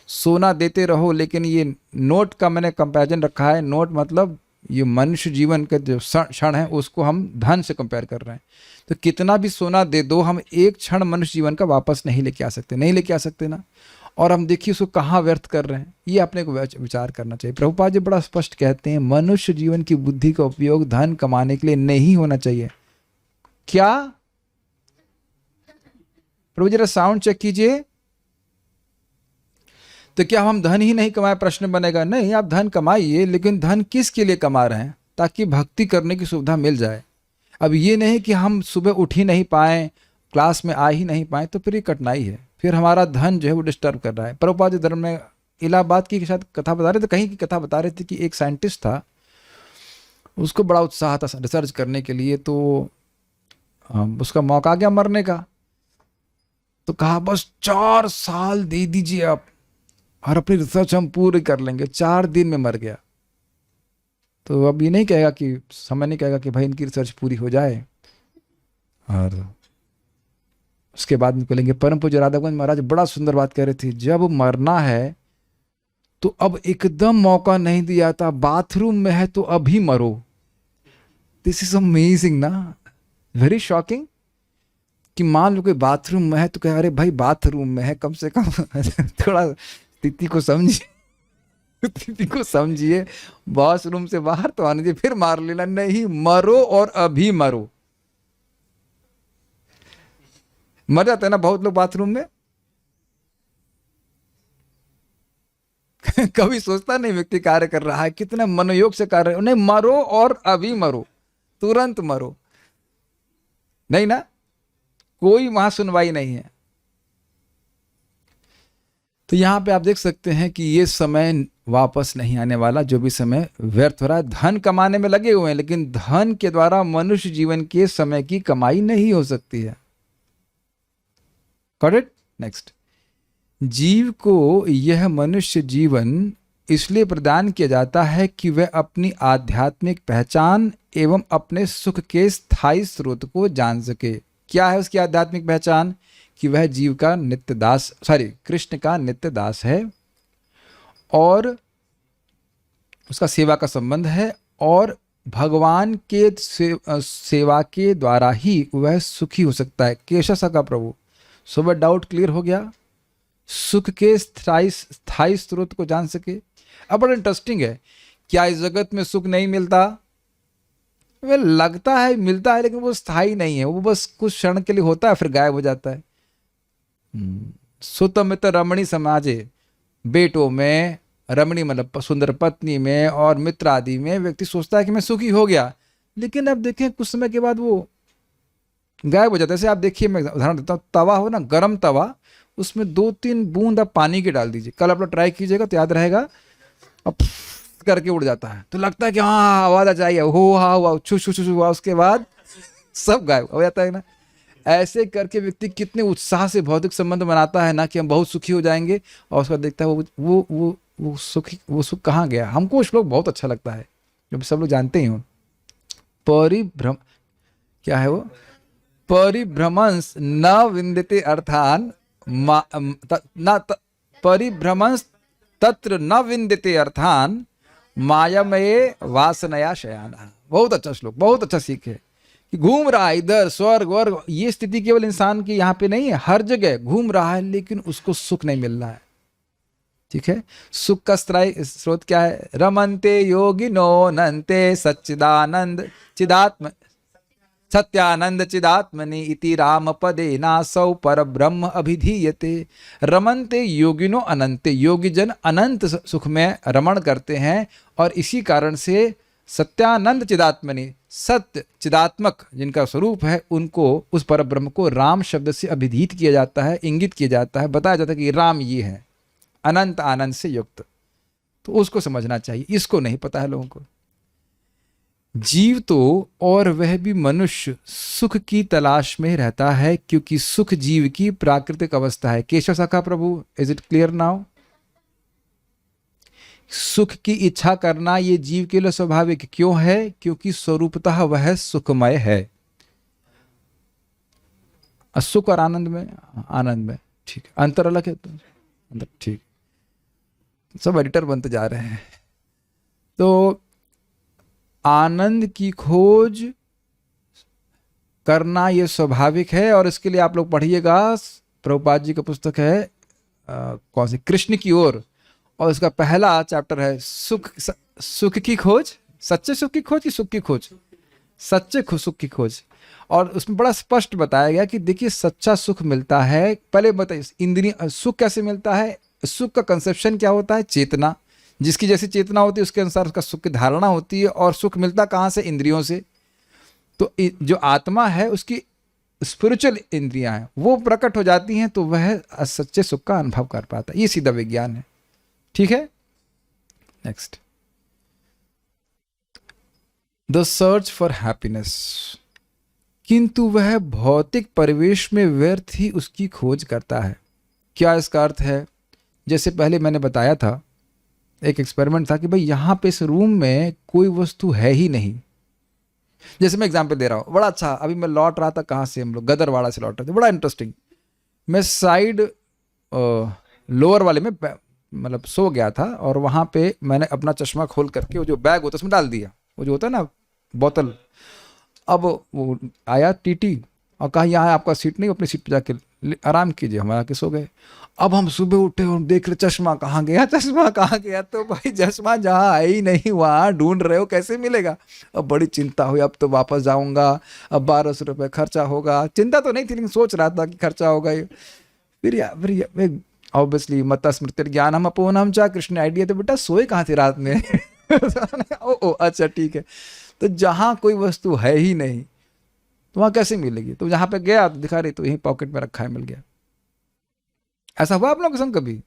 S1: सोना देते रहो, लेकिन ये नोट का मैंने कंपैरिजन रखा है। नोट मतलब ये मनुष्य जीवन का जो क्षण है उसको हम धन से कंपेयर कर रहे हैं। तो कितना भी सोना दे दो, हम एक क्षण मनुष्य जीवन का वापस नहीं लेके आ सकते, नहीं लेके आ सकते ना। और हम देखिए उसको कहाँ व्यर्थ कर रहे हैं, ये अपने को विचार करना चाहिए। प्रभुपाद जी बड़ा स्पष्ट कहते हैं, मनुष्य जीवन की बुद्धि का उपयोग धन कमाने के लिए नहीं होना चाहिए। क्या प्रभु जरा साउंड चेक कीजिए। तो क्या हम धन ही नहीं कमाए, प्रश्न बनेगा। नहीं, आप धन कमाइए, लेकिन धन किसके लिए कमा रहे हैं? ताकि भक्ति करने की सुविधा मिल जाए। अब ये नहीं कि हम सुबह उठ ही नहीं पाए, क्लास में आ ही नहीं पाए, तो फिर ये कठिनाई है, फिर हमारा धन जो है वो डिस्टर्ब कर रहा है। प्रभुपाद जी धर्म में इलाहाबाद की शायद कथा बता रहे थे, कहीं की कथा बता रहे थे कि एक साइंटिस्ट था, उसको बड़ा उत्साह था रिसर्च करने के लिए, तो उसका मौका आ गया मरने का। तो कहा बस 4 साल दे दीजिए आप और अपनी रिसर्च हम पूरी कर लेंगे। 4 दिन में मर गया। तो अब ये नहीं कहेगा कि, समय नहीं कहेगा कि भाई इनकी रिसर्च पूरी हो जाए। और उसके बाद में बोलेंगे, परम पूज्य राधाकुंज महाराज बड़ा सुंदर बात कह रहे थे, जब मरना है तो अब एकदम मौका नहीं दिया था, बाथरूम में है तो अभी मरो। दिस इज अमेजिंग ना, वेरी शॉकिंग। कि मान लो कोई बाथरूम में है तो कहे अरे भाई बाथरूम में है, कम से कम थोड़ा स्थिति को समझिए, स्थिति को समझिए। वॉशरूम से बाहर तो आने दीजिए, फिर मार लेना। नहीं, मरो और अभी मरो। मर जाते हैं ना बहुत लोग बाथरूम में। कभी सोचता नहीं व्यक्ति कार्य कर रहा है, कितना मनोयोग से कार्य, नहीं मरो और अभी मरो, तुरंत मरो। नहीं ना, कोई वहां सुनवाई नहीं है। तो यहां पे आप देख सकते हैं कि ये समय वापस नहीं आने वाला, जो भी समय व्यर्थ हो रहा है। धन कमाने में लगे हुए हैं, लेकिन धन के द्वारा मनुष्य जीवन के समय की कमाई नहीं हो सकती है। Got it? नेक्स्ट, जीव को यह मनुष्य जीवन इसलिए प्रदान किया जाता है कि वह अपनी आध्यात्मिक पहचान एवं अपने सुख के स्थायी स्रोत को जान सके। क्या है उसकी आध्यात्मिक पहचान? कि वह जीव का नित्य दास, कृष्ण का नित्य दास है और उसका सेवा का संबंध है, और भगवान के सेवा के द्वारा ही वह सुखी हो सकता है। केशव सका प्रभु, सुबह डाउट क्लियर हो गया। सुख के स्थायी स्रोत को जान सके। अब बड़ा इंटरेस्टिंग है, क्या इस जगत में सुख नहीं मिलता? वह लगता है मिलता है, लेकिन वो स्थायी नहीं है, वो बस कुछ क्षण के लिए होता है फिर गायब हो जाता है। सुतमित रमणी समाजे, बेटों में रमणी मतलब सुंदर पत्नी में और मित्र आदि में व्यक्ति सोचता है कि मैं सुखी हो गया, लेकिन अब देखें कुछ समय के बाद वो गायब हो जाता है। जैसे आप देखिए, मैं उदाहरण देता हूँ, तवा हो ना, गर्म तवा, उसमें 2-3 बूंद आप पानी के डाल दीजिए, कल आप लोग ट्राई कीजिएगा तो याद रहेगा, अब करके उड़ जाता है। तो लगता है कि हाँ आवाज आ जाइए, हो हाँ हुआ, छू छू छू हुआ, उसके बाद सब गायब हो जाता है ना। ऐसे करके व्यक्ति कितने उत्साह से भौतिक संबंध बनाता है ना कि हम बहुत सुखी हो जाएंगे, और उसका देखता है वो सुख कहाँ गया। हमको श्लोक बहुत अच्छा लगता है, जो सब लोग जानते ही हो। परिभ्रम, क्या है वो? परिभ्रमंस न विंदते अर्थान परिभ्रमंस तत्र न विंदते अर्थान मायामये वासनया शयाना। बहुत अच्छा श्लोक, बहुत अच्छा सीख है कि घूम रहा है इधर स्वर्ग वर्ग, ये स्थिति केवल इंसान की यहाँ पे नहीं है, हर जगह घूम रहा है, लेकिन उसको सुख नहीं मिल रहा है। ठीक है, सुख का स्रोत क्या है? रमन्ते योगिनो नन्ते सच्चिदानंद चिदात्म सत्यानंद चिदात्मनि इति राम पदे नासौ पर ब्रह्म अभिधीयते। रमन्ते योगिनो अनंते, योगी जन अनंत सुख में रमण करते हैं, और इसी कारण से सत्यानंद चिदात्मनि, सत्य चिदात्मक जिनका स्वरूप है, उनको, उस पर ब्रह्म को राम शब्द से अभिधीत किया जाता है, इंगित किया जाता है, बताया जाता है कि राम ये है, अनंत आनंद से युक्त। तो उसको समझना चाहिए, इसको नहीं पता है लोगों को। जीव तो, और वह भी मनुष्य, सुख की तलाश में रहता है, क्योंकि सुख जीव की प्राकृतिक अवस्था है। केशव सखा प्रभु, इज इट क्लियर नाउ? सुख की इच्छा करना ये जीव के लिए स्वाभाविक क्यों है? क्योंकि स्वरूपतः वह सुखमय है। सुख और आनंद में ठीक है, अंतर अलग है तो अंतर ठीक। सब एडिटर बनते जा रहे हैं। तो आनंद की खोज करना ये स्वाभाविक है, और इसके लिए आप लोग पढ़िएगा, प्रभुपाद जी का पुस्तक है कौन सी, कृष्ण की ओर, और उसका पहला चैप्टर है सुख की खोज, सच्चे सुख की खोज कि सुख की खोज, सच्चे सुख की खोज। और उसमें बड़ा स्पष्ट बताया गया कि देखिए सच्चा सुख मिलता है, पहले बताइए इंद्रिय सुख कैसे मिलता है। सुख का कंसेप्शन क्या होता है? चेतना, जिसकी जैसी चेतना होती है उसके अनुसार उसका सुख की धारणा होती है, और सुख मिलता कहाँ से? इंद्रियों से। तो जो आत्मा है उसकी स्पिरिचुअल इंद्रियां हैं, वो प्रकट हो जाती हैं, तो वह सच्चे सुख का अनुभव कर पाता है। ये सीधा विज्ञान है। ठीक है, next, the search for happiness, किंतु वह भौतिक परिवेश में व्यर्थ ही उसकी खोज करता है। क्या इसका अर्थ है? जैसे पहले मैंने बताया था, एक एक्सपेरिमेंट था कि भाई यहाँ पे इस रूम में कोई वस्तु है ही नहीं। जैसे मैं एग्जांपल दे रहा हूँ, बड़ा अच्छा, अभी मैं लौट रहा था, कहाँ से, हम लोग गदरवाड़ा से लौट रहे थे, बड़ा इंटरेस्टिंग। मैं साइड लोअर वाले में मतलब सो गया था, और वहाँ पे मैंने अपना चश्मा खोल करके वो जो बैग होता है उसमें डाल दिया, वो जो होता है ना बोतल। अब वो आया टीटी और कहा यहाँ आपका सीट नहीं, अपनी सीट पे जाके आराम कीजिए, हम आके सो गए। अब हम सुबह उठे और देख रहे चश्मा कहाँ गया, चश्मा कहाँ गया, तो भाई चश्मा जहाँ है ही नहीं वहाँ ढूंढ रहे हो, कैसे मिलेगा? अब बड़ी चिंता हुई, अब तो वापस जाऊंगा, अब 1200 रुपये खर्चा होगा। चिंता तो नहीं थी, लेकिन सोच रहा था कि खर्चा होगा। फिर ऑब्वियसली मत्ता स्मृति ज्ञान हम अपोन हम चाह, कृष्ण आइडिया। तो बेटा सोए कहाँ थे रात में? ओ अच्छा ठीक है। तो जहाँ कोई वस्तु है ही नहीं तो वहाँ कैसे मिलेगी? तो जहाँ पे गया तो दिखा रही, तो यहीं पॉकेट में रखा है, मिल गया। ऐसा हुआ आप लोगों के संग कभी?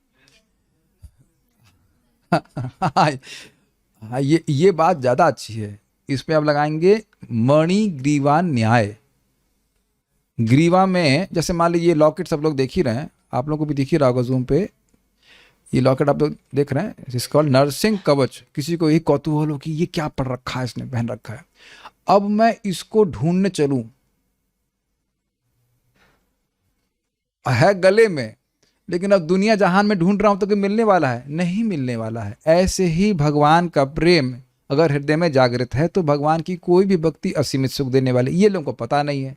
S1: हाँ, ये बात ज्यादा अच्छी है। इसमें आप लगाएंगे मणि ग्रीवा न्याय। ग्रीवा में जैसे मान लीजिए लॉकेट सब लोग देख ही रहे हैं, आप लोगों को भी दिख ही रहा होगा जूम पे, ये लॉकेट आप लोग देख रहे हैं, इट्स कॉल्ड नरसिंह कवच। किसी को यही कौतूहल हो कि ये क्या पढ़ रखा है, इसने पहन रखा है। अब मैं इसको ढूंढने चलूं, है गले में, लेकिन अब दुनिया जहान में ढूंढ रहा हूं तो कि मिलने वाला है? नहीं मिलने वाला है। ऐसे ही भगवान का प्रेम अगर हृदय में जागृत है तो भगवान की कोई भी भक्ति असीमित सुख देने वाली, ये लोगों को पता नहीं है,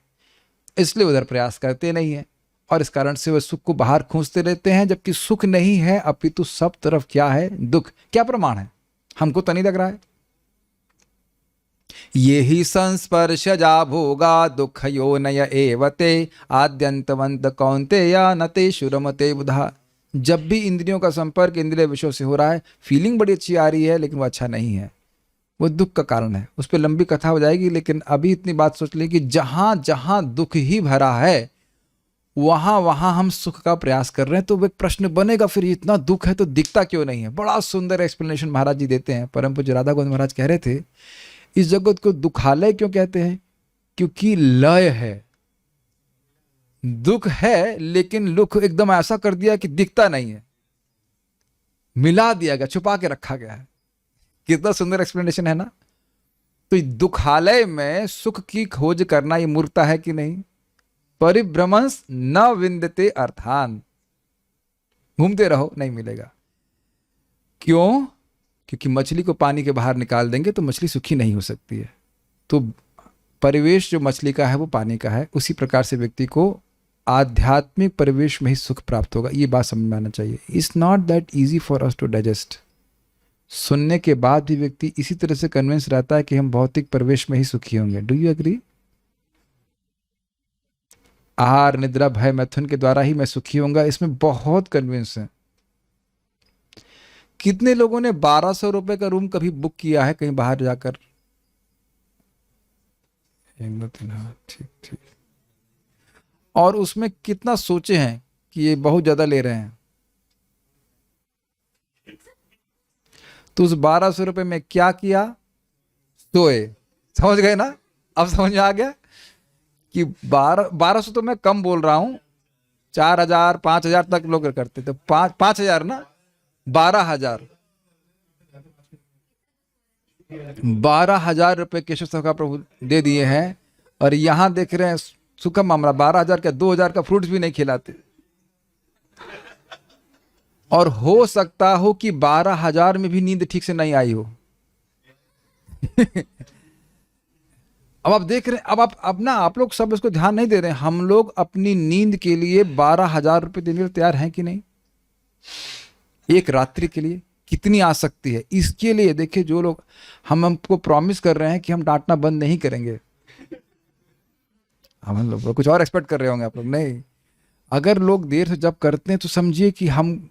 S1: इसलिए उधर प्रयास करते नहीं है, और इस कारण से वह सुख को बाहर खींचते रहते हैं, जबकि सुख नहीं है, अपितु सब तरफ क्या है? दुख। क्या प्रमाण है? हमको तो नहीं लग रहा है। ये ही संस्पर्शजा भोगा दुख यो नय एवते आद्यंतवंत कौन्तेय नते शुरमते बुधा। जब भी इंद्रियों का संपर्क इंद्रिय विषयों से हो रहा है, फीलिंग बड़ी अच्छी आ रही है, लेकिन वो अच्छा नहीं है, वो दुख का कारण है। उस पर लंबी कथा हो जाएगी, लेकिन अभी इतनी बात सोच ली कि जहां जहां दुख ही भरा है वहां वहां हम सुख का प्रयास कर रहे हैं। तो वो एक प्रश्न बनेगा, फिर इतना दुख है तो दिखता क्यों नहीं है? बड़ा सुंदर एक्सप्लेनेशन महाराज जी देते हैं। परम पूज्य राधा गोविंद महाराज कह रहे थे, इस जगत को दुखालय क्यों कहते हैं? क्योंकि लय है, दुख है, लेकिन दुख एकदम ऐसा कर दिया कि दिखता नहीं है, मिला दिया गया, छुपा के रखा गया है। कितना सुंदर एक्सप्लेनेशन है ना। तो दुखालय में सुख की खोज करना ये मूर्खता है कि नहीं? परिभ्रमंस न विंदते अर्थान, घूमते रहो, नहीं मिलेगा। क्यों? क्योंकि मछली को पानी के बाहर निकाल देंगे तो मछली सुखी नहीं हो सकती है। तो परिवेश जो मछली का है वो पानी का है, उसी प्रकार से व्यक्ति को आध्यात्मिक परिवेश में ही सुख प्राप्त होगा। ये बात समझ में आना चाहिए। It's not that easy for us to digest. सुनने के बाद भी व्यक्ति इसी तरह से कन्विंस रहता है कि हम भौतिक परिवेश में ही सुखी होंगे। Do you agree? आहार निद्रा भय मैथुन के द्वारा ही मैं सुखी होऊंगा, इसमें बहुत कन्विंस है। कितने लोगों ने 1200 रुपए का रूम कभी बुक किया है कहीं बाहर जाकर? 1 2 3, हाँ ठीक ठीक। और उसमें कितना सोचे हैं कि ये बहुत ज्यादा ले रहे हैं? तो उस 1200 रुपए में क्या किया? सोए। समझ गए ना? अब समझ में आ गया कि 1200 तो मैं कम बोल रहा हूं, 4000 5000 तक लोग करते थे। 5000 ना, 12000 12,000 रुपये केशव सरकार प्रभु दे दिए हैं, और यहां देख रहे हैं सुखम मामला 12,000 का 2,000 का फ्रूट्स भी नहीं खिलाते। और हो सकता हो कि 12,000 में भी नींद ठीक से नहीं आई हो। अब आप देख रहे हैं, अब ना आप लोग सब इसको ध्यान नहीं दे रहे हैं। हम लोग अपनी नींद के लिए 12,000 रुपये देने के लिए तैयार हैं कि नहीं? एक रात्रि के लिए कितनी आसक्ति है इसके लिए। देखिए, जो लोग हमको प्रॉमिस कर रहे हैं कि हम डांटना बंद नहीं करेंगे, हम लोग कुछ और एक्सपेक्ट कर रहे होंगे आप लोग। नहीं, अगर लोग देर से जप करते हैं तो समझिए कि हम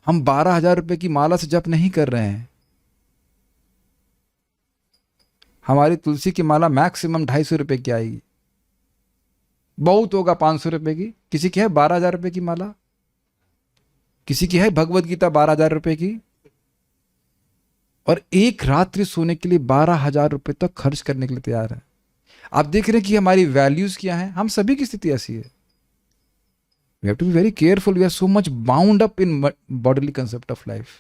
S1: 12,000 रुपये की माला से जप नहीं कर रहे हैं। हमारी तुलसी की माला मैक्सिमम 250 रुपये की आएगी, बहुत होगा 500 रुपये की। किसी की है 12,000 रुपये की माला, किसी की है भगवत गीता 12,000 रुपये की, और एक रात्रि सोने के लिए 12,000 रुपये तक खर्च करने के लिए तैयार है। आप देख रहे हैं कि हमारी वैल्यूज क्या है। हम सभी की स्थिति ऐसी है। We have to be very careful. We are so much bound up in bodily concept of life.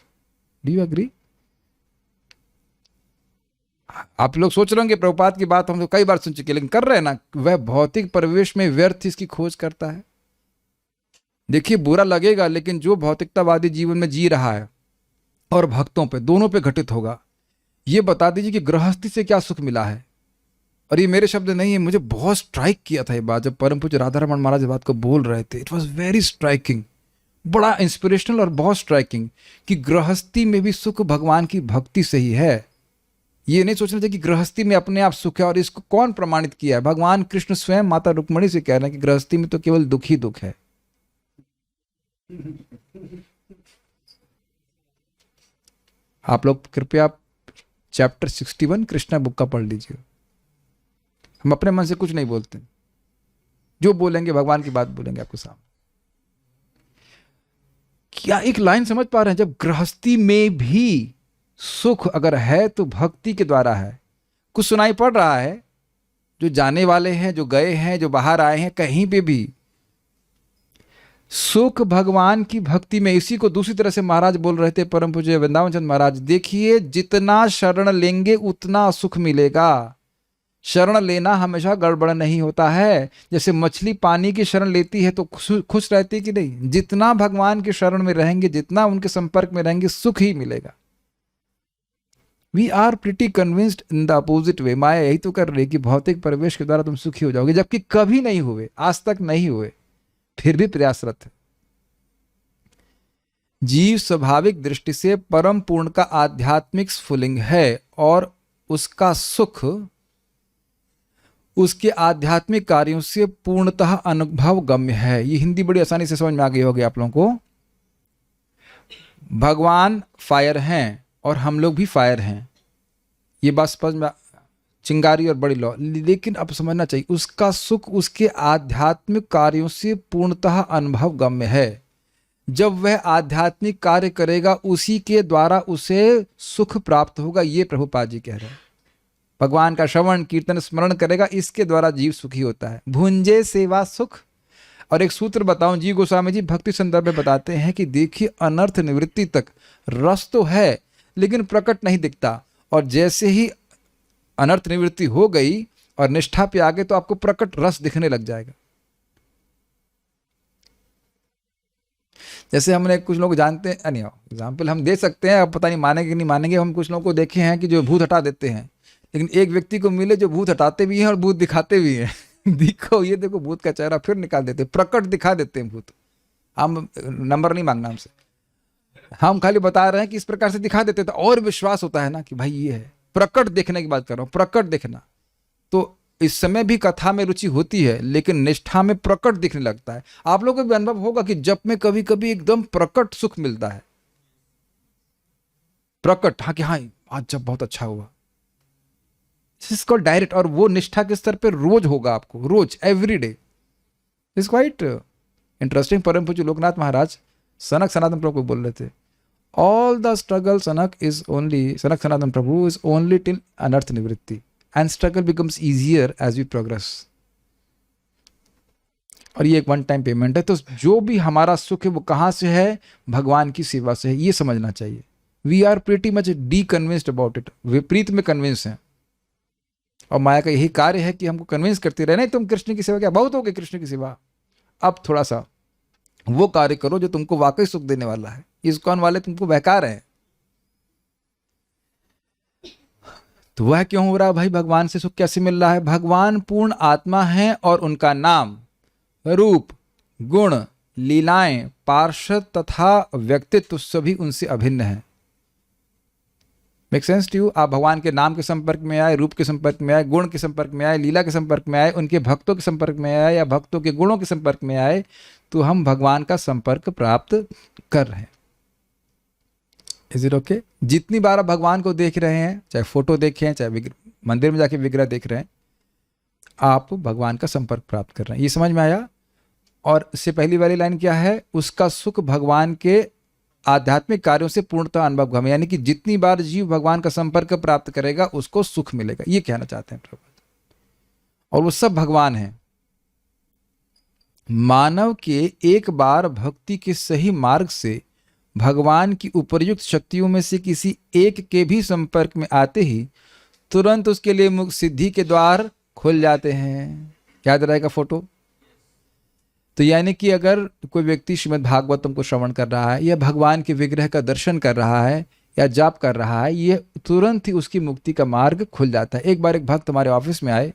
S1: Do you agree? आप लोग सोच रहे होंगे प्रभुपाद की बात हम तो कई बार सुन चुके, लेकिन कर रहे हैं ना। वह भौतिक परिवेश में व्यर्थ इसकी खोज करता है। देखिए, बुरा लगेगा, लेकिन जो भौतिकतावादी जीवन में जी रहा है और भक्तों पे, दोनों पे घटित होगा। ये बता दीजिए कि गृहस्थी से क्या सुख मिला है। और ये मेरे शब्द नहीं है, मुझे बहुत स्ट्राइक किया था ये बात जब परम पूज्य राधारमण महाराज इस बात को बोल रहे थे। इट वॉज वेरी स्ट्राइकिंग, बड़ा इंस्पिरेशनल और बहुत स्ट्राइकिंग, कि गृहस्थी में भी सुख भगवान की भक्ति से ही है। ये नहीं सोचना चाहिए कि गृहस्थी में अपने आप सुख है। और इसको कौन प्रमाणित किया है? भगवान कृष्ण स्वयं माता रुक्मणी से कह रहे हैं कि गृहस्थी में तो केवल दुख ही दुख है। आप लोग कृपया चैप्टर 61 कृष्णा बुक का पढ़ लीजिए। हम अपने मन से कुछ नहीं बोलते, जो बोलेंगे भगवान की बात बोलेंगे आपके सामने। क्या एक लाइन समझ पा रहे हैं? जब गृहस्थी में भी सुख अगर है तो भक्ति के द्वारा है। कुछ सुनाई पड़ रहा है, जो जाने वाले हैं, जो गए हैं, जो बाहर आए हैं, कहीं पे भी सुख भगवान की भक्ति में। इसी को दूसरी तरह से महाराज बोल रहे थे, परम पूज्य वृंदावन चंद महाराज। देखिए, जितना शरण लेंगे उतना सुख मिलेगा। शरण लेना हमेशा गड़बड़ नहीं होता है। जैसे मछली पानी की शरण लेती है तो खुश रहती है कि नहीं? जितना भगवान के शरण में रहेंगे, जितना उनके संपर्क में रहेंगे, सुख ही मिलेगा। We are pretty convinced in the opposite way. Maya यही तो कर रही है कि भौतिक परिवेश के द्वारा तुम सुखी हो जाओगे, जबकि कभी नहीं हुए, आज तक नहीं हुए, फिर भी प्रयासरत है। जीव स्वाभाविक दृष्टि से परम पूर्ण का आध्यात्मिक स्फुलिंग है, और उसका सुख उसके आध्यात्मिक कार्यों से पूर्णतः अनुभव गम्य है। ये हिंदी बड़ी आसानी से समझ में आ गई होगी आप लोगों को। भगवान फायर हैं और हम लोग भी फायर हैं, ये बात समझ में, चिंगारी और बड़ी लौ। लेकिन अब समझना चाहिए, उसका सुख उसके आध्यात्मिक कार्यों से पूर्णतः अनुभव गम्य है। जब वह आध्यात्मिक कार्य करेगा, उसी के द्वारा उसे सुख प्राप्त होगा। ये प्रभुपाद जी कह रहे हैं। भगवान का श्रवण कीर्तन स्मरण करेगा, इसके द्वारा जीव सुखी होता है। भुंजे सेवा सुख। और एक सूत्र बताऊं, जी गोस्वामी जी भक्ति संदर्भ में बताते हैं कि देखिए, अनर्थ निवृत्ति तक रस तो है लेकिन प्रकट नहीं दिखता, और जैसे ही अनर्थ निवृत्ति हो गई और निष्ठा पे आ गए तो आपको प्रकट रस दिखने लग जाएगा। जैसे हमने कुछ लोग जानते हैं, नहीं एग्जाम्पल हम दे सकते हैं, अब पता नहीं मानेंगे कि नहीं मानेंगे। हम कुछ लोगों को देखे हैं कि जो भूत हटा देते हैं, लेकिन एक व्यक्ति को मिले जो भूत हटाते भी हैं और भूत दिखाते भी हैं। देखो, ये देखो भूत का चेहरा, फिर निकाल देते, प्रकट दिखा देते हैं भूत। हम नंबर नहीं मांगना हमसे, हम खाली बता रहे हैं कि इस प्रकार से दिखा देते, तो और विश्वास होता है ना कि भाई ये है। प्रकट देखने की बात कर रहा हूं, प्रकट देखना। तो इस समय भी कथा में रुचि होती है, लेकिन निष्ठा में प्रकट दिखने लगता है। आप लोगों को भी अनुभव होगा कि जप में कभी कभी एकदम प्रकट सुख मिलता है। प्रकट, हाँ कि हाँ आज जब बहुत अच्छा हुआ, इसको डायरेक्ट। और वो निष्ठा के स्तर पे रोज होगा आपको, रोज, every day. Is quite interesting. परम पूज्य लोकनाथ महाराज सनक सनातन प्रभु को बोल रहे थे, all the struggle Sanak Sanatan Prabhu is only till anartha nivritti, and struggle becomes easier as we progress. और ये एक वन टाइम पेमेंट है। तो जो भी हमारा सुख है वो कहाँ से है? भगवान की सेवा से है, ये समझना चाहिए। We are pretty much the convinced about it, विपरीत में कन्विंस हैं। और माया का यही कार्य है कि हमको कन्विंस करती रहे, नहीं तुम कृष्ण की सेवा, क्या बहुत हो गई कृष्ण की सेवा, अब थोड़ा सा वो कार्य करो जो तुमको वाकई सुख देने वाला है। इस्कॉन वाले तुमको बहका रहे हैं। तो वह क्यों हो रहा है भाई? भगवान से सुख कैसे मिल रहा है? भगवान पूर्ण आत्मा है और उनका नाम, रूप, गुण, लीलाएं, पार्षद तथा व्यक्तित्व सभी उनसे अभिन्न है। Make sense to you? आप भगवान के नाम के संपर्क में आए, रूप के संपर्क में आए, गुण के संपर्क में आए, लीला के संपर्क में आए, उनके भक्तों के संपर्क में आए या भक्तों के गुणों के संपर्क में आए, तो हम भगवान का संपर्क प्राप्त कर रहे हैं। Is it okay? जितनी बार आप भगवान को देख रहे हैं, चाहे फोटो देखें, चाहे मंदिर में जाके विग्रह देख रहे हैं, आप भगवान का संपर्क प्राप्त कर रहे हैं। ये समझ में आया? और इससे पहली वाली लाइन क्या है? उसका सुख भगवान के आध्यात्मिक कार्यों से पूर्णतः अनुभव, यानी कि जितनी बार जीव भगवान का संपर्क प्राप्त करेगा उसको सुख मिलेगा, ये कहना चाहते हैं प्रभुपाद। और वो सब भगवान हैं। मानव के एक बार भक्ति के सही मार्ग से भगवान की उपर्युक्त शक्तियों में से किसी एक के भी संपर्क में आते ही तुरंत उसके लिए मुक्त सिद्धि के द्वार खुल जाते हैं। याद रहेगा फोटो? तो यानी कि अगर कोई व्यक्ति श्रीमद् भागवतम को श्रवण कर रहा है या भगवान के विग्रह का दर्शन कर रहा है या जाप कर रहा है, ये तुरंत ही उसकी मुक्ति का मार्ग खुल जाता है। एक बार एक भक्त हमारे ऑफिस में आए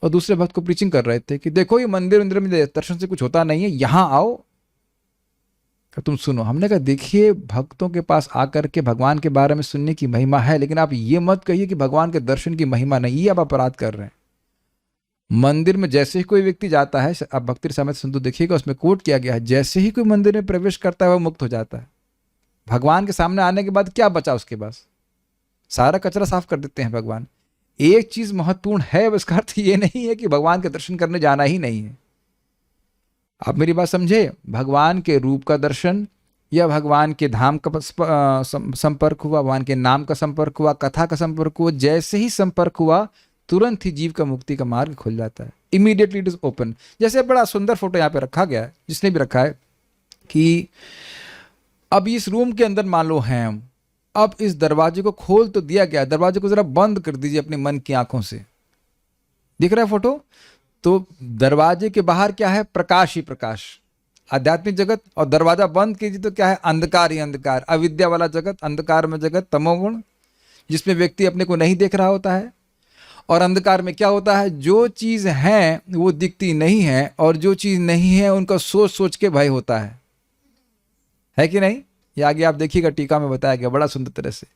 S1: और दूसरे भक्त को प्रीचिंग कर रहे थे कि देखो ये मंदिर में दर्शन से कुछ होता नहीं है, यहाँ आओ तुम सुनो। हमने कहा देखिए, भक्तों के पास आकर के भगवान के बारे में सुनने की महिमा है, लेकिन आप ये मत कहिए कि भगवान के दर्शन की महिमा नहीं, ये आप अपराध कर रहे हैं। मंदिर में जैसे ही कोई व्यक्ति जाता है, आप भक्ति रसामृत सिंधु देखिएगा, उसमें कोट किया गया है, जैसे ही कोई मंदिर में प्रवेश करता है वह मुक्त हो जाता है। भगवान के सामने आने के बाद क्या बचा उसके पास? सारा कचरा साफ कर देते हैं भगवान। एक चीज महत्वपूर्ण है, इसका अर्थ ये नहीं है कि भगवान के दर्शन करने जाना ही नहीं है। आप मेरी बात समझे? भगवान के रूप का दर्शन या भगवान के धाम का संपर्क हुआ, भगवान के नाम का संपर्क हुआ, कथा का संपर्क हुआ, जैसे ही संपर्क हुआ तुरंत ही जीव का मुक्ति का मार्ग खुल जाता है। Immediately it is open. जैसे बड़ा सुंदर फोटो यहाँ पे रखा गया है, जिसने भी रखा है, कि अब इस रूम के अंदर मान लो हैं हम, अब इस दरवाजे को खोल तो दिया गया, दरवाजे को जरा बंद कर दीजिए अपने मन की आंखों से। दिख रहा है फोटो? तो दरवाजे के बाहर क्या है? प्रकाश ही प्रकाश, आध्यात्मिक जगत। और दरवाजा बंद कीजिए तो क्या है? अंधकार ही अंधकार, अविद्या वाला जगत, अंधकार में जगत, तमोगुण, जिसमें व्यक्ति अपने को नहीं देख रहा होता है। और अंधकार में क्या होता है? जो चीज है वो दिखती नहीं है, और जो चीज नहीं है उनका सोच सोच के भय होता है कि नहीं? ये आगे आप देखिएगा, टीका में बताया गया बड़ा सुंदर तरह से।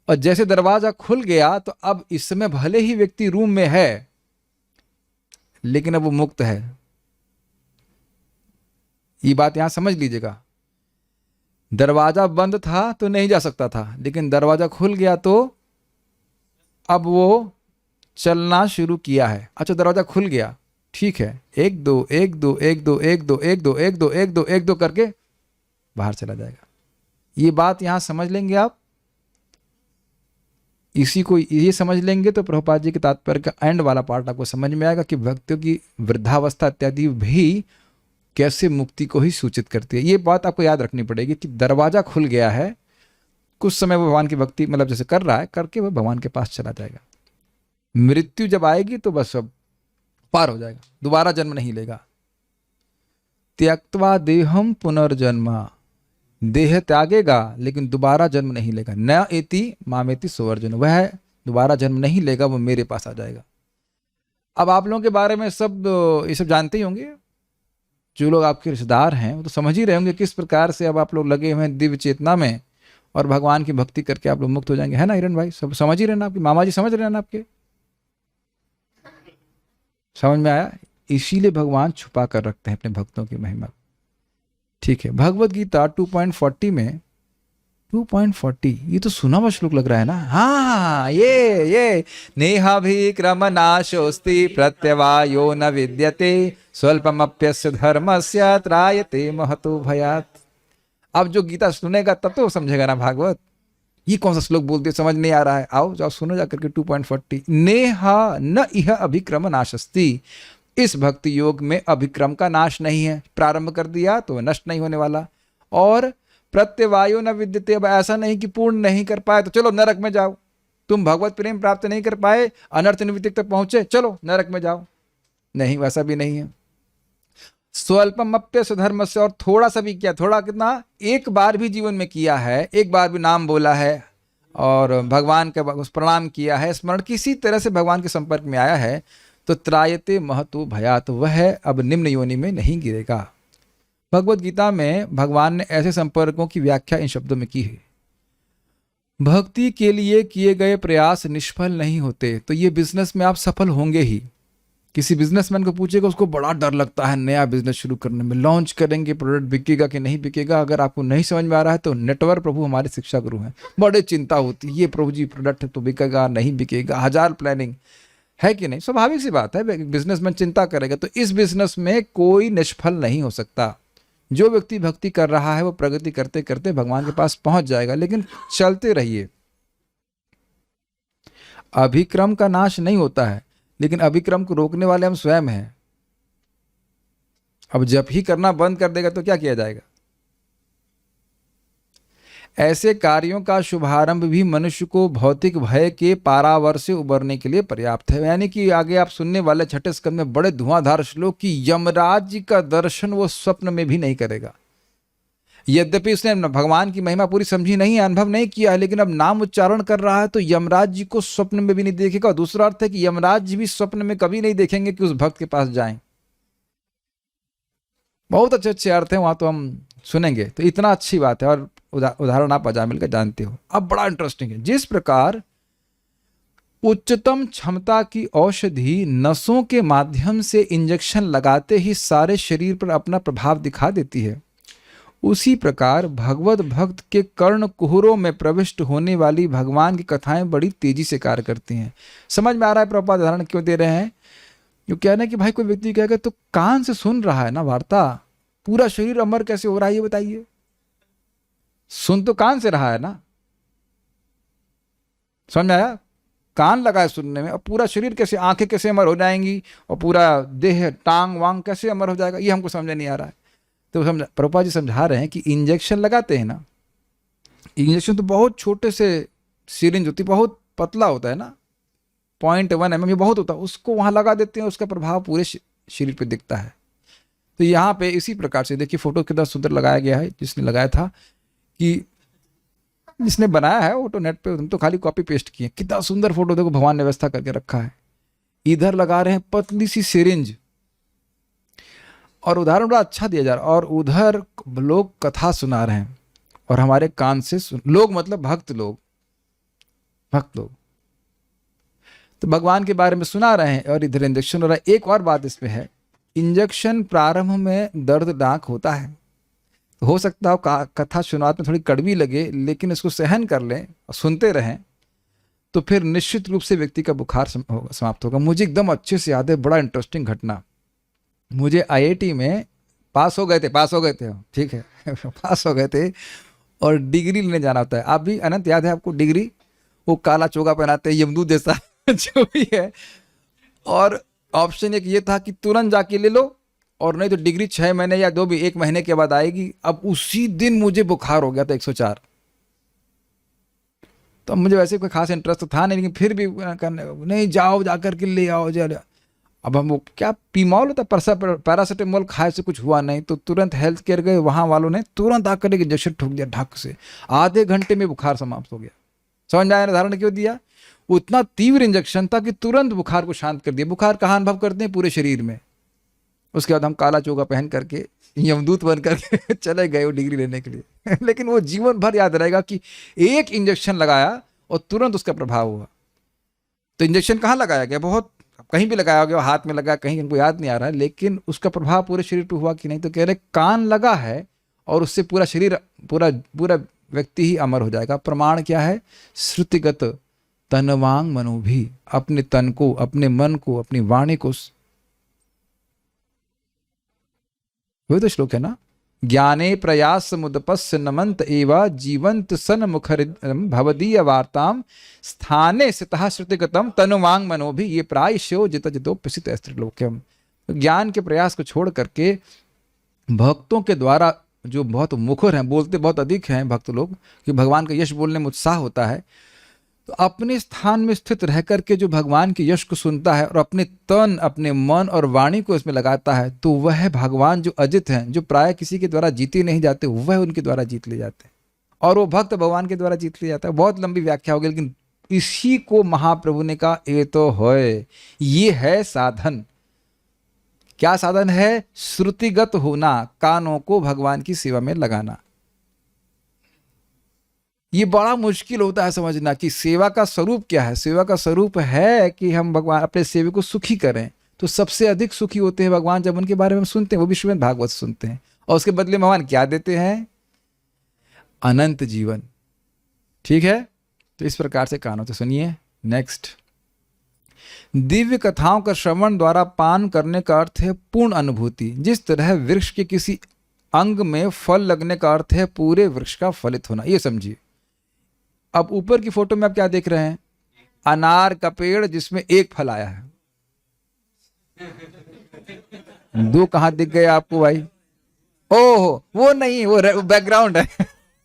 S1: और जैसे दरवाजा खुल गया तो अब इस समय भले ही व्यक्ति रूम में है, लेकिन अब वो मुक्त है। ये बात यहां समझ लीजिएगा। दरवाजा बंद था तो नहीं जा सकता था, लेकिन दरवाजा खुल गया तो अब वो चलना शुरू किया है। अच्छा, दरवाजा खुल गया, ठीक है, 1 2 1 2 1 2 1 2 1 2 1 2 1 2 1 2 करके बाहर चला जाएगा। ये बात यहां समझ लेंगे आप, इसी को ये समझ लेंगे तो प्रभुपाद जी के तात्पर्य का एंड वाला पार्ट आपको समझ में आएगा कि भक्तों की वृद्धावस्था इत्यादि भी कैसे मुक्ति को ही सूचित करती है। ये बात आपको याद रखनी पड़ेगी कि दरवाजा खुल गया है, कुछ समय वो भगवान की भक्ति मतलब जैसे कर रहा है, करके वह भगवान के पास चला जाएगा। मृत्यु जब आएगी तो बस अब पार हो जाएगा, दोबारा जन्म नहीं लेगा। त्यक्त्वा देहम पुनर्जन्मा, देह त्यागेगा लेकिन दोबारा जन्म नहीं लेगा। न एति मामेति सुवर्जन, वह दोबारा जन्म नहीं लेगा, वो मेरे पास आ जाएगा। अब आप लोगों के बारे में सब ये सब जानते ही होंगे, जो लोग आपके रिश्तेदार हैं वो तो समझ ही रहे होंगे किस प्रकार से अब आप लोग लगे हुए हैं दिव्य चेतना में, और भगवान की भक्ति करके आप लोग मुक्त हो जाएंगे, है ना हिरण भाई? सब समझ ही रहे ना? आपके मामा जी समझ रहे हैं ना? आपके समझ में आया? इसीलिए भगवान छुपा कर रखते हैं अपने भक्तों की महिमा। ठीक है, भगवत गीता 2.40 में 2.40, ये तो सुना हुआ श्लोक लग रहा है ना? हाँ, ये नेहाभिक्रम नाशोस्ति प्रत्यवायो न विद्यते स्वल्पमप्यस्य धर्मस्य त्रायते महतो भयात्। अब जो गीता सुनेगा तब तो समझेगा ना भागवत। ये कौन सा श्लोक बोलते समझ नहीं आ रहा है? आओ जाओ सुनो जाकर के 2.40। नेहा न इह अभिक्रम नाशस्ति, इस भक्ति योग में अभिक्रम का नाश नहीं है। प्रारंभ कर दिया तो नष्ट नहीं होने वाला, और प्रत्यवायो न विद्यते। अब ऐसा नहीं कि पूर्ण नहीं कर पाए तो चलो नरक में जाओ, तुम भगवत प्रेम प्राप्त नहीं कर पाए, अनर्थ निवृत्ति तक पहुंचे, चलो नरक में जाओ, नहीं, वैसा भी नहीं है। स्वल्पमप्य स्वधर्म से, और थोड़ा सा भी किया, थोड़ा कितना, एक बार भी जीवन में किया है, एक बार भी नाम बोला है और भगवान का प्रणाम किया है, स्मरण किसी तरह से भगवान के संपर्क में आया है, तो त्रायते महतो भयात, वह अब निम्न योनि में नहीं गिरेगा। भगवत गीता में भगवान ने ऐसे संपर्कों की व्याख्या इन शब्दों में की है, भक्ति के लिए किए गए प्रयास निष्फल नहीं होते। तो ये बिजनेस में आप सफल होंगे ही। किसी बिजनेसमैन को पूछेगा, उसको बड़ा डर लगता है नया बिजनेस शुरू करने में, लॉन्च करेंगे, प्रोडक्ट बिकेगा कि नहीं बिकेगा। अगर आपको नहीं समझ में आ रहा है तो नेटवर्क प्रभु हमारे शिक्षा गुरु हैं, बड़े चिंता होती है, ये प्रभु जी प्रोडक्ट है तो बिकेगा नहीं बिकेगा, हजार प्लानिंग है कि नहीं, स्वाभाविक सी बात है, बिजनेसमैन चिंता करेगा। तो इस बिजनेस में कोई निष्फल नहीं हो सकता। जो व्यक्ति भक्ति कर रहा है वो प्रगति करते करते भगवान के पास पहुंच जाएगा, लेकिन चलते रहिए। अभिक्रम का नाश नहीं होता है, लेकिन अभिक्रम को रोकने वाले हम स्वयं हैं। अब जब ही करना बंद कर देगा तो क्या किया जाएगा? ऐसे कार्यों का शुभारंभ भी मनुष्य को भौतिक भय के पारावर से उबरने के लिए पर्याप्त है। यानी कि आगे आप सुनने वाले छठे स्कंद में बड़े धुआंधार श्लोक की यमराज जी का दर्शन वो स्वप्न में भी नहीं करेगा। यद्यपि उसने भगवान की महिमा पूरी समझी नहीं है, अनुभव नहीं किया है, लेकिन अब नाम उच्चारण कर रहा है तो यमराज जी को स्वप्न में भी नहीं देखेगा। और दूसरा अर्थ है कि यमराज जी भी स्वप्न में कभी नहीं देखेंगे कि उस भक्त के पास जाएं। बहुत अच्छे अच्छे अर्थ हैं, वहां तो हम सुनेंगे। तो इतना अच्छी बात है, और उदाहरण आप अजामिल का जानते हो। अब बड़ा इंटरेस्टिंग है, जिस प्रकार उच्चतम क्षमता की औषधि नसों के माध्यम से इंजेक्शन लगाते ही सारे शरीर पर अपना प्रभाव दिखा देती है, उसी प्रकार भगवत भक्त के कर्ण कुहरों में प्रविष्ट होने वाली भगवान की कथाएं बड़ी तेजी से कार्य करती हैं। समझ में आ रहा है प्रभुपाद उदाहरण क्यों दे रहे हैं? क्यों कहना है कि भाई कोई व्यक्ति कहेगा तो कान से सुन रहा है ना वार्ता, पूरा शरीर अमर कैसे हो रहा है ये बताइए। सुन तो कान से रहा है ना, समझ में आया? कान लगा है सुनने में, और पूरा शरीर कैसे, आंखें कैसे अमर हो जाएंगी, और पूरा देह टांग वांग कैसे अमर हो जाएगा, ये हमको समझ नहीं आ रहा है। तो प्रभुपाद जी समझा रहे हैं कि इंजेक्शन लगाते हैं ना, इंजेक्शन तो बहुत छोटे से सिरिंज होती, बहुत पतला होता है ना, 0.1 mm ये बहुत होता है, उसको वहां लगा देते हैं, उसका प्रभाव पूरे शरीर पे दिखता है। तो यहाँ पे इसी प्रकार से देखिए, फोटो कितना सुंदर लगाया गया है, जिसने लगाया था, कि जिसने बनाया है वो तो नेट पे, हम तो खाली कॉपी पेस्ट किए, कितना सुंदर फोटो देखो भगवान ने व्यवस्था करके रखा है। इधर लगा रहे हैं पतली सी सिरिंज, और उदाहरण बड़ा अच्छा दिया जा रहा है, और उधर लोग कथा सुना रहे हैं, और हमारे कान से लोग मतलब भक्त लोग तो भगवान के बारे में सुना रहे हैं, और इधर इंजेक्शन हो रहा है। एक और बात इसमें है, इंजेक्शन प्रारंभ में दर्दनाक होता है, हो सकता हो कथा शुरुआत में थोड़ी कड़वी लगे, लेकिन इसको सहन कर लें और सुनते रहें तो फिर निश्चित रूप से व्यक्ति का बुखार समाप्त होगा। मुझे एकदम अच्छे से याद है, बड़ा इंटरेस्टिंग घटना। मुझे आईआईटी में पास हो गए थे, ठीक है पास हो गए थे, और डिग्री लेने जाना होता है। आप भी अनंत याद है आपको डिग्री, वो काला चोगा पहनाते हैं यमदूत जैसा जो भी है, और ऑप्शन एक ये था कि तुरंत जाके ले लो, और नहीं तो डिग्री 6 महीने या 1 महीने के बाद आएगी। अब उसी दिन मुझे बुखार हो गया था 104। तो मुझे वैसे कोई खास इंटरेस्ट तो था नहीं, लेकिन फिर भी नहीं, जाओ जाकर के ले आओ जाओ। अब हम वो क्या पीमॉल होता है, पैरासिटामोल खाए से कुछ हुआ नहीं, तो तुरंत हेल्थ केयर गए, वहाँ वालों ने तुरंत आकर एक इंजेक्शन ठोक दिया ढक से, आधे घंटे में बुखार समाप्त हो गया। समझ में आया उदाहरण क्यों दिया? वो इतना तीव्र इंजेक्शन था कि तुरंत बुखार को शांत कर दिया। बुखार कहाँ अनुभव करते हैं? पूरे शरीर में। उसके बाद हम काला चोगा पहन करके यमदूत बन करके चले गए वो डिग्री लेने के लिए लेकिन वो जीवन भर याद रहेगा कि एक इंजेक्शन लगाया और तुरंत उसका प्रभाव हुआ। तो इंजेक्शन कहाँ लगाया गया? बहुत कहीं भी लगाया गया, हाथ में लगा, कहीं हमको याद नहीं आ रहा है, लेकिन उसका प्रभाव पूरे शरीर पर हुआ कि नहीं? तो कह रहे कान लगा है और उससे पूरा शरीर, पूरा व्यक्ति ही अमर हो जाएगा। प्रमाण क्या है? श्रुतिगत तनवांग मनो भी, अपने तन को, अपने मन को, अपनी वाणी को, वही तो श्लोक है ना, ज्ञाने प्रयास मुदपस्य नमंत एवा जीवंत सन मुखर भवदीय वार्ताम स्थाने सितः श्रुतिगतम तनुवांग मनो भी, ये प्रायश्यो जित जितो प्रसिद्ध स्त्रीलोक्यम। ज्ञान के प्रयास को छोड़ करके भक्तों के द्वारा जो बहुत मुखर हैं, बोलते बहुत अधिक हैं भक्त लोग, कि भगवान का यश बोलने में उत्साह होता है, तो अपने स्थान में स्थित रह करके जो भगवान के यश को सुनता है और अपने तन, अपने मन और वाणी को इसमें लगाता है, तो वह भगवान जो अजित हैं, जो प्राय किसी के द्वारा जीते नहीं जाते, वह उनके द्वारा जीत ले जाते हैं, और वो भक्त भगवान के द्वारा जीत ले जाता है। बहुत लंबी व्याख्या होगी, लेकिन इसी को महाप्रभु ने कहा ये तो है, ये है साधन। क्या साधन है? श्रुतिगत होना, कानों को भगवान की सेवा में लगाना। ये बड़ा मुश्किल होता है समझना कि सेवा का स्वरूप क्या है। सेवा का स्वरूप है कि हम भगवान अपने सेवक को सुखी करें। तो सबसे अधिक सुखी होते हैं भगवान जब उनके बारे में हम सुनते हैं, वो भी श्रीमद् भागवत सुनते हैं, और उसके बदले में भगवान क्या देते हैं? अनंत जीवन। ठीक है, तो इस प्रकार से कानों से सुनिए। नेक्स्ट, दिव्य कथाओं का श्रवण द्वारा पान करने का अर्थ है पूर्ण अनुभूति। जिस तरह वृक्ष के किसी अंग में फल लगने का अर्थ है पूरे वृक्ष का फलित होना। ये समझिए। अब ऊपर की फोटो में आप क्या देख रहे हैं? अनार का पेड़ जिसमें एक फल आया है। दो कहां दिख गए आपको भाई? ओहो, वो नहीं, वो बैकग्राउंड है।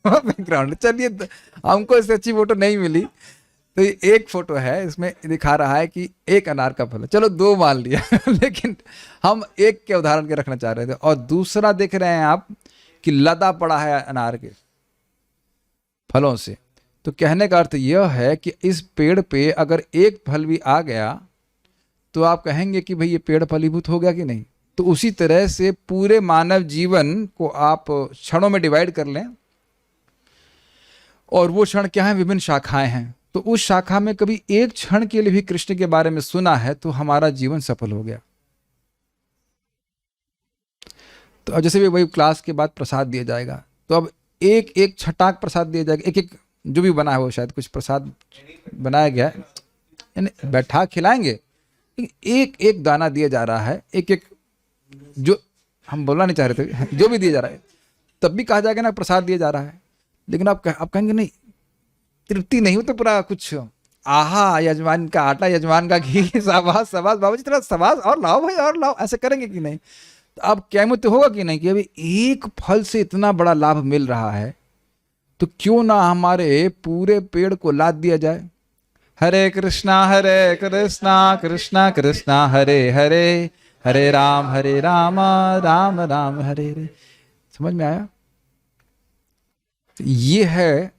S1: वो बैकग्राउंड। चलिए, हमको इससे अच्छी फोटो नहीं मिली, तो ये एक फोटो है, इसमें दिखा रहा है कि एक अनार का फल है। चलो दो मान लिया। लेकिन हम एक के उदाहरण के रखना चाह रहे थे। और दूसरा देख रहे हैं आप कि लदा पड़ा है अनार के फलों से। तो कहने का अर्थ यह है कि इस पेड़ पे अगर एक फल भी आ गया तो आप कहेंगे कि भाई ये पेड़ फलीभूत हो गया कि नहीं। तो उसी तरह से पूरे मानव जीवन को आप क्षणों में डिवाइड कर लें, और वो क्षण क्या है? विभिन्न शाखाएं हैं। तो उस शाखा में कभी एक क्षण के लिए भी कृष्ण के बारे में सुना है तो हमारा जीवन सफल हो गया। तो अब जैसे भी वही क्लास के बाद प्रसाद दिया जाएगा, तो अब एक एक छटाक प्रसाद दिया जाएगा। एक एक जो भी बना है, वो शायद कुछ प्रसाद बनाया गया है, यानी बैठा खिलाएंगे, एक एक दाना दिया जा रहा है। एक एक, जो हम बोलना नहीं चाह रहे थे, जो भी दिया जा रहा है, तब भी कहा जाएगा ना प्रसाद दिया जा रहा है। लेकिन आप कहेंगे नहीं, तृप्ति नहीं हो तो पूरा कुछ, आहा, यजमान का आटा, यजमान का घी, शाबाश शाबाश बाबू जी, थोड़ा शाबाश, और लाओ भाई और लाओ, ऐसे करेंगे कि नहीं? तो अब कैमुत होगा कि नहीं कि अभी एक फल से इतना बड़ा लाभ मिल रहा है, तो क्यों ना हमारे पूरे पेड़ को लाद दिया जाए। हरे कृष्णा कृष्णा कृष्णा हरे हरे, हरे राम राम राम हरे हरे। समझ में आया? ये है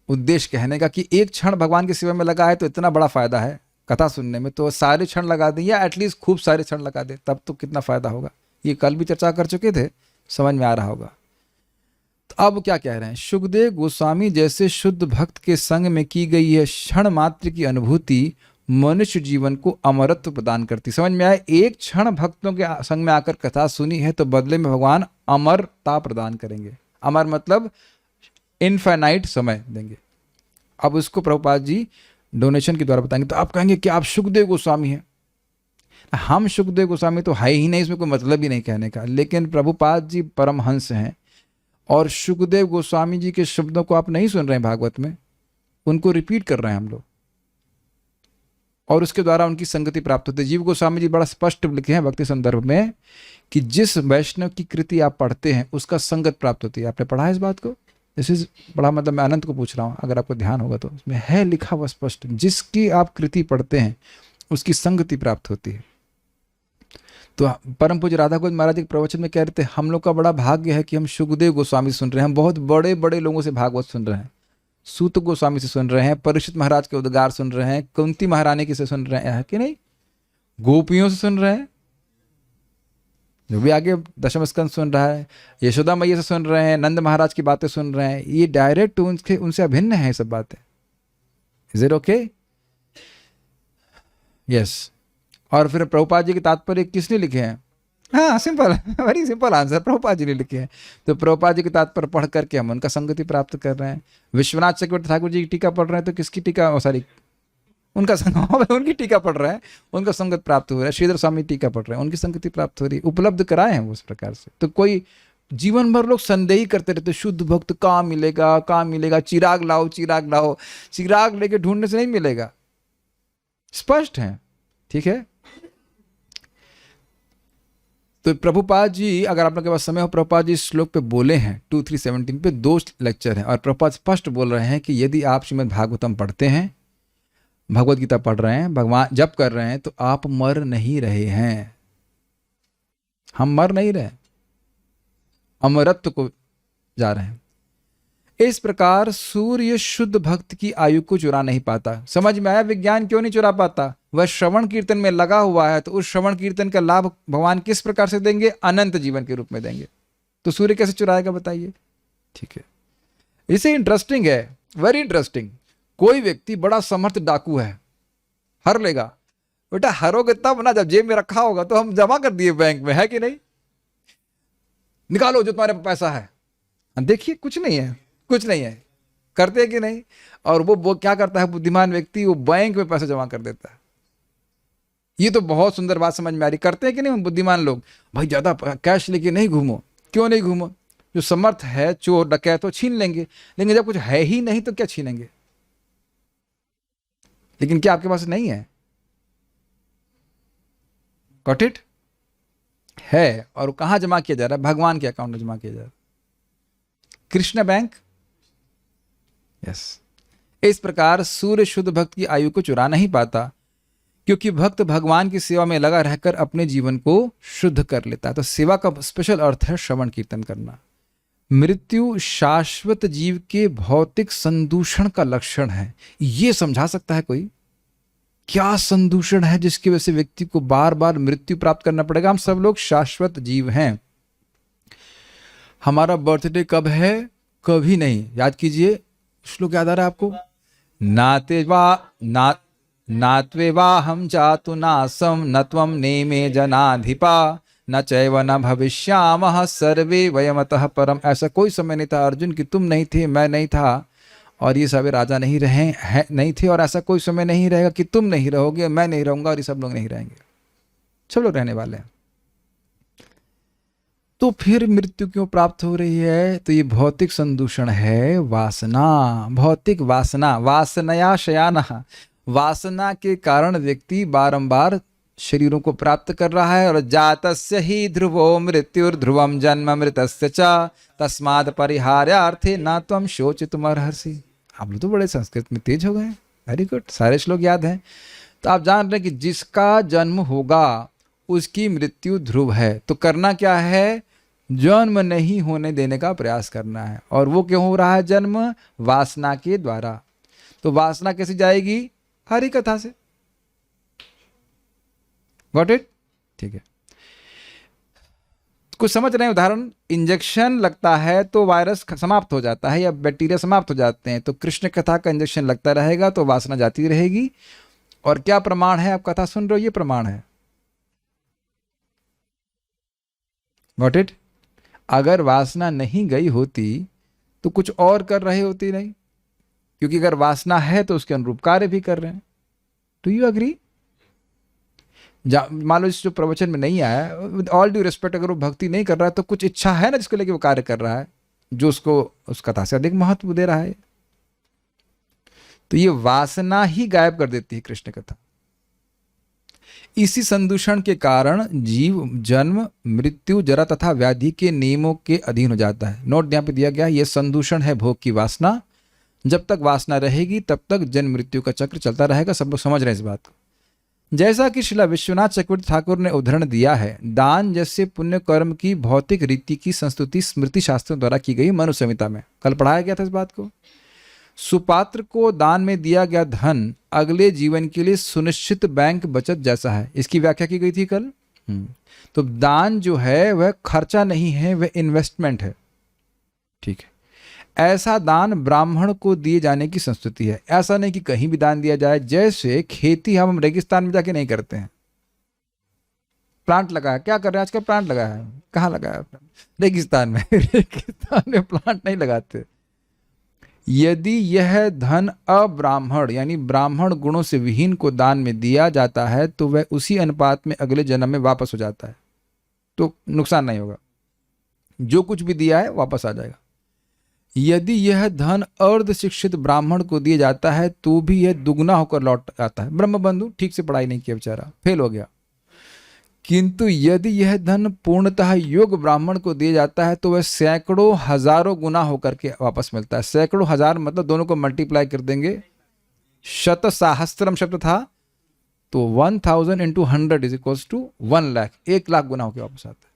S1: उद्देश्य कहने का कि एक क्षण भगवान की सेवा में लगा है तो इतना बड़ा फायदा है कथा सुनने में। तो सारे क्षण लगा दें, या एटलीस्ट खूब सारे क्षण लगा दें, तब तो कितना फायदा होगा। ये कल भी चर्चा कर चुके थे, समझ में आ रहा होगा। तो अब क्या कह रहे हैं? सुखदेव गोस्वामी जैसे शुद्ध भक्त के संग में की गई है क्षण मात्र की अनुभूति मनुष्य जीवन को अमरत्व प्रदान करती। समझ में आए? एक क्षण भक्तों के संग में आकर कथा सुनी है तो बदले में भगवान अमरता प्रदान करेंगे। अमर मतलब इनफाइनाइट समय देंगे। अब उसको प्रभुपाद जी डोनेशन के द्वारा बताएंगे। तो आप कहेंगे कि आप सुखदेव गोस्वामी हैं। हम सुखदेव गोस्वामी तो है ही नहीं, इसमें कोई मतलब ही नहीं कहने का। लेकिन प्रभुपाद जी परमहंस हैं, और सुखदेव गोस्वामी जी के शब्दों को आप नहीं सुन रहे हैं भागवत में, उनको रिपीट कर रहे हैं हम लोग, और उसके द्वारा उनकी संगति प्राप्त होती है। जीव गोस्वामी जी बड़ा स्पष्ट लिखे हैं भक्ति संदर्भ में कि जिस वैष्णव की कृति आप पढ़ते हैं उसका संगत प्राप्त होती है। आपने पढ़ा है इस बात को? दिस इज बड़ा, मतलब मैं अनंत को पूछ रहा हूँ, अगर आपको ध्यान होगा तो उसमें है लिखा हुआ स्पष्ट, जिसकी आप कृति पढ़ते हैं उसकी संगति प्राप्त होती है। तो परम पूज्य राधा गोविंद महाराज के प्रवचन में कह रहे थे, हम लोग का बड़ा भाग्य है कि हम सुखदेव गोस्वामी सुन रहे हैं। हम बहुत बड़े बड़े लोगों से भागवत सुन रहे हैं, सूत गोस्वामी से सुन रहे हैं, परीक्षित महाराज के उद्गार सुन रहे हैं, कुंती महारानी की से सुन रहे हैं, कि नहीं? गोपियों से सुन रहे हैं, जो भी आगे दशम स्कंद सुन रहा है, यशोदा मैया से सुन रहे हैं, नंद महाराज की बातें सुन रहे हैं। ये डायरेक्ट उनसे अभिन्न है ये सब बातें। Is it okay? यस। और फिर प्रभुपाद जी के तात्पर्य किसने लिखे हैं? हाँ, simple, very simple answer, Prabhupada ji ने लिखे हैं। तो प्रभुपाद जी के तात्पर्य पढ़ करके हम उनका संगति प्राप्त कर रहे हैं। विश्वनाथ चक्रवर्ती ठाकुर जी की टीका पढ़ रहे हैं, तो किसकी टीका? सॉरी, उनका उनकी टीका पढ़ रहे हैं, उनका संगत प्राप्त हो रहा है। श्रीधर स्वामी टीका पढ़ रहे हैं, उनकी संगति प्राप्त हो रही है। उपलब्ध कराए हैं उस प्रकार से। तो कोई जीवन भर लोग संदेही करते रहते, शुद्ध भक्त कहाँ मिलेगा, कहाँ मिलेगा, चिराग लाओ चिराग लाओ। चिराग लेके ढूंढने से नहीं मिलेगा, स्पष्ट है। ठीक है? तो प्रभुपाद जी, अगर आप लोगों के पास समय हो, प्रभुपाद जी इस श्लोक पे बोले हैं 2317 पे 2 लेक्चर हैं, और प्रभुपाद स्पष्ट बोल रहे हैं कि यदि आप श्रीमद् भागवतम पढ़ते हैं, भगवत गीता पढ़ रहे हैं, भगवान जप कर रहे हैं, तो आप मर नहीं रहे हैं। हम मर नहीं रहे, अमरत्व को जा रहे हैं। इस प्रकार सूर्य शुद्ध भक्त की आयु को चुरा नहीं पाता। समझ में आया विज्ञान क्यों नहीं चुरा पाता? वह श्रवण कीर्तन में लगा हुआ है, तो उस श्रवण कीर्तन का लाभ भगवान किस प्रकार से देंगे? अनंत जीवन के रूप में देंगे। तो सूर्य कैसे चुराएगा बताइए? ठीक है, इसे इंटरेस्टिंग है, वेरी इंटरेस्टिंग। कोई व्यक्ति बड़ा समर्थ डाकू है, हर लेगा। बेटा हरोगे तब ना जब जेब में रखा होगा, तो हम जमा कर दिए बैंक में, है कि नहीं? निकालो जो तुम्हारे पास पैसा है। देखिए कुछ नहीं है, कुछ नहीं है, करते हैं कि नहीं? और वो क्या करता है बुद्धिमान व्यक्ति? वो बैंक में पैसा जमा कर देता है। ये तो बहुत सुंदर बात समझ में आ रही। करते हैं कि नहीं बुद्धिमान लोग? भाई ज्यादा कैश लेके नहीं घूमो। क्यों नहीं घूमो? जो समर्थ है, चोर डकैत तो छीन लेंगे, लेकिन जब कुछ है ही नहीं तो क्या छीनेंगे? लेकिन क्या आपके पास नहीं है? Got it? है, और कहां जमा किया जा रहा है? भगवान के अकाउंट में जमा किया जा रहा है, कृष्ण बैंक। यस। इस प्रकार सूर्य शुद्ध भक्त की आयु को चुरा नहीं पाता, क्योंकि भक्त भगवान की सेवा में लगा रहकर अपने जीवन को शुद्ध कर लेता है। तो सेवा का स्पेशल अर्थ है श्रवण कीर्तन करना। मृत्यु शाश्वत जीव के भौतिक संदूषण का लक्षण है। यह समझा सकता है कोई? क्या संदूषण है जिसकी वजह से व्यक्ति को बार बार मृत्यु प्राप्त करना पड़ेगा? हम सब लोग शाश्वत जीव हैं। हमारा बर्थडे कब है? कभी नहीं। याद कीजिए, श्लोक याद आ रहा है आपको? नात्वेवा हम जातु नासम न त्वं नेमे जनाधिपा न चैव न भविष्यामः सर्वे वयमतः परम। ऐसा कोई समय नहीं था अर्जुन कि तुम नहीं थे, मैं नहीं था, और ये सभी राजा नहीं रहे हैं, नहीं थे, और ऐसा कोई समय नहीं रहेगा कि तुम नहीं रहोगे, मैं नहीं रहूंगा, और ये सब लोग नहीं रहेंगे। सब लोग रहने वाले हैं। तो फिर मृत्यु क्यों प्राप्त हो रही है? तो ये भौतिक संदूषण है, वासना, भौतिक वासना। वासनया शयानः, वासना के कारण व्यक्ति बारंबार शरीरों को प्राप्त कर रहा है। और जातस्य ही ध्रुवो मृत्युर्ध्रुवम जन्म मृतस्य च तस्माद् परिहार्यार्थे न त्वं शोचितुमर्हसि। आप लोग तो बड़े संस्कृत में तेज हो गए, वेरी गुड, सारे श्लोक याद हैं। तो आप जान रहे हैं कि जिसका जन्म होगा उसकी मृत्यु ध्रुव है। तो करना क्या है? जन्म नहीं होने देने का प्रयास करना है। और वो क्यों हो रहा है जन्म? वासना के द्वारा। तो वासना कैसे जाएगी? हरि कथा से। Got it? ठीक है, कुछ समझ रहे हैं? उदाहरण, इंजेक्शन लगता है तो वायरस समाप्त हो जाता है या बैक्टीरिया समाप्त हो जाते हैं। तो कृष्ण कथा का इंजेक्शन लगता रहेगा तो वासना जाती रहेगी। और क्या प्रमाण है? आप कथा सुन रहे हो, ये प्रमाण है। Got it? अगर वासना नहीं गई होती तो कुछ और कर रहे होती नहीं, क्योंकि अगर वासना है तो उसके अनुरूप कार्य भी कर रहे हैं। Do you agree? मान लो इस जो प्रवचन में नहीं आया, विद ऑल ड्यू रिस्पेक्ट, अगर वो भक्ति नहीं कर रहा है तो कुछ इच्छा है ना जिसको लेके वो कार्य कर रहा है, जो उसको उस कथा से अधिक महत्व दे रहा है। तो ये वासना ही गायब कर देती है कृष्ण कथा। इसी संदूषण के कारण जीव जन्म, मृत्यु, जरा तथा व्याधि के नियमों के अधीन हो जाता है। नोट यहाँ पे दिया गया, यह संदूषण है भोग की वासना। जब तक वासना रहेगी तब तक जन्म मृत्यु का चक्र चलता रहेगा। सब लोग समझ रहे हैं इस बात को। जैसा कि श्रीला विश्वनाथ चक्रवर्ती ठाकुर ने उदाहरण दिया है, दान जैसे पुण्य कर्म की भौतिक रीति की संस्तुति स्मृति शास्त्रों द्वारा की गई मनु संहिता में। कल पढ़ाया गया था इस बात को। सुपात्र को दान में दिया गया धन अगले जीवन के लिए सुनिश्चित बैंक बचत जैसा है, इसकी व्याख्या की गई थी कल। तो दान जो है वह खर्चा नहीं है, वह इन्वेस्टमेंट है। ठीक है, ऐसा दान ब्राह्मण को दिए जाने की संस्कृति है। ऐसा नहीं कि कहीं भी दान दिया जाए। जैसे खेती हम रेगिस्तान में जाके नहीं करते हैं। प्लांट लगाया, क्या कर रहे हैं आजकल? प्लांट लगाया है। कहाँ लगाया? रेगिस्तान में। रेगिस्तान में प्लांट नहीं लगाते। यदि यह धन अब्राह्मण यानी ब्राह्मण गुणों से विहीन को दान में दिया जाता है तो वह उसी अनुपात में अगले जन्म में वापस हो जाता है, तो नुकसान नहीं होगा। जो कुछ भी दिया है वापस आ जाएगा। यदि यह धन अर्ध शिक्षित ब्राह्मण को दिया जाता है तो भी यह दुगना होकर लौट आता है। ब्रह्मबंधु ठीक से पढ़ाई नहीं किया, बेचारा फेल हो गया। किंतु यदि यह धन पूर्णतः योग्य ब्राह्मण को दिया जाता है तो वह सैकड़ों हजारों गुना होकर के वापस मिलता है। सैकड़ों हजार मतलब दोनों को मल्टीप्लाई कर देंगे, शत सहस्त्रम शब्द था तो 1000 into 100 is equals to 1 lakh, 1 lakh गुना होकर वापस आता है।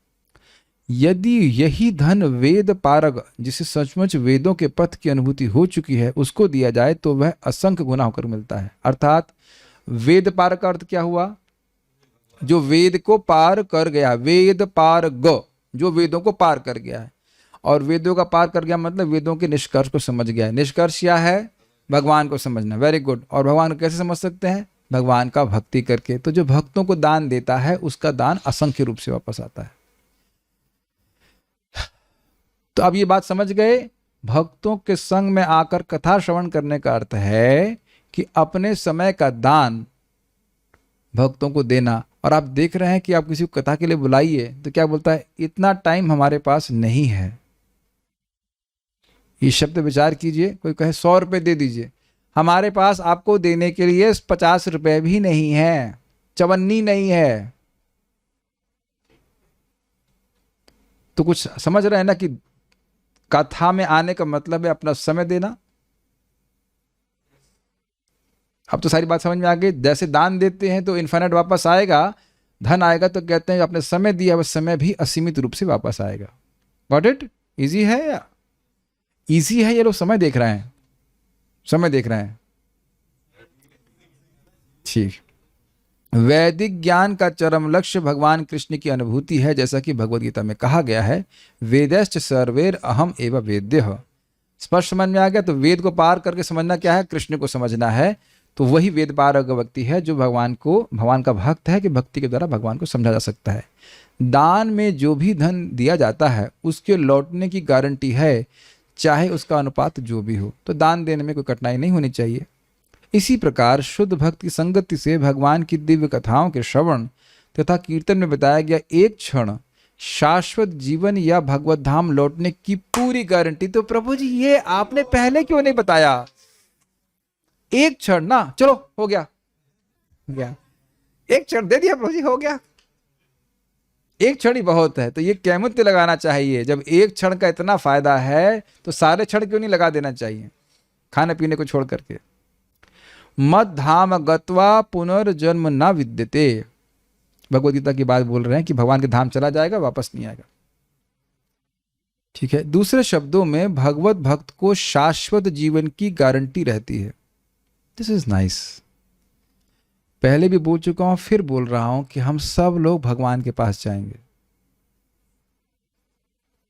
S1: यदि यही धन वेद पारग, जिसे सचमुच वेदों के पथ की अनुभूति हो चुकी है, उसको दिया जाए तो वह असंख्य गुना होकर मिलता है। अर्थात वेद पारग का अर्थ क्या हुआ? जो वेद को पार कर गया, वेद पार ग, जो वेदों को पार कर गया है। और वेदों का पार कर गया मतलब वेदों के निष्कर्ष को समझ गया है। निष्कर्ष क्या है? भगवान को समझना। Very good. और भगवान को कैसे समझ सकते हैं? भगवान का भक्ति करके। तो जो भक्तों को दान देता है उसका दान असंख्य रूप से वापस आता है। तो अब ये बात समझ गए, भक्तों के संग में आकर कथा श्रवण करने का अर्थ है कि अपने समय का दान भक्तों को देना। और आप देख रहे हैं कि आप किसी को कथा के लिए बुलाइए तो क्या बोलता है? इतना टाइम हमारे पास नहीं है। ये शब्द विचार कीजिए। कोई कहे 100 रुपए दे दीजिए, हमारे पास आपको देने के लिए 50 रुपए भी नहीं है, चवन्नी नहीं है। तो कुछ समझ रहे हैं ना कि कथा में आने का मतलब है अपना समय देना। अब तो सारी बात समझ में आ गई। जैसे दान देते हैं तो इन्फिनिट वापस आएगा, धन आएगा तो कहते हैं अपने समय दिया वह समय भी असीमित रूप से वापस आएगा। Got it? इजी है या इजी है? ये लोग समय देख रहे हैं, समय देख रहे हैं। ठीक। वैदिक ज्ञान का चरम लक्ष्य भगवान कृष्ण की अनुभूति है, जैसा कि भगवद गीता में कहा गया है, वेदैश्च सर्वैर अहम एव वेद्यः। स्पष्ट समझ में आ गया? तो वेद को पार करके समझना क्या है? कृष्ण को समझना है। तो वही वेद पारग व्यक्ति है जो भगवान का भक्त है, कि भक्ति के द्वारा भगवान को समझा जा सकता है। दान में जो भी धन दिया जाता है उसके लौटने की गारंटी है, चाहे उसका अनुपात जो भी हो। तो दान देने में कोई कठिनाई नहीं होनी चाहिए। इसी प्रकार शुद्ध भक्त की संगति से भगवान की दिव्य कथाओं के श्रवण तथा कीर्तन में बताया गया एक क्षण शाश्वत जीवन या भगवत धाम लौटने की पूरी गारंटी। तो प्रभु जी ये आपने पहले क्यों नहीं बताया? एक क्षण ना, चलो हो गया, एक क्षण दे दिया प्रभु जी, हो गया। एक क्षण ही बहुत है। तो ये कैमुत्य लगाना चाहिए। जब एक क्षण का इतना फायदा है तो सारे क्षण क्यों नहीं लगा देना चाहिए, खाने पीने को छोड़ करके। मद धाम गत्वा पुनर्जन्म न विद्यते, भगवद गीता की बात बोल रहे हैं कि भगवान के धाम चला जाएगा, वापस नहीं आएगा। ठीक है। दूसरे शब्दों में भगवत भक्त को शाश्वत जीवन की गारंटी रहती है। This is nice. पहले भी बोल चुका हूं, फिर बोल रहा हूं कि हम सब लोग भगवान के पास जाएंगे।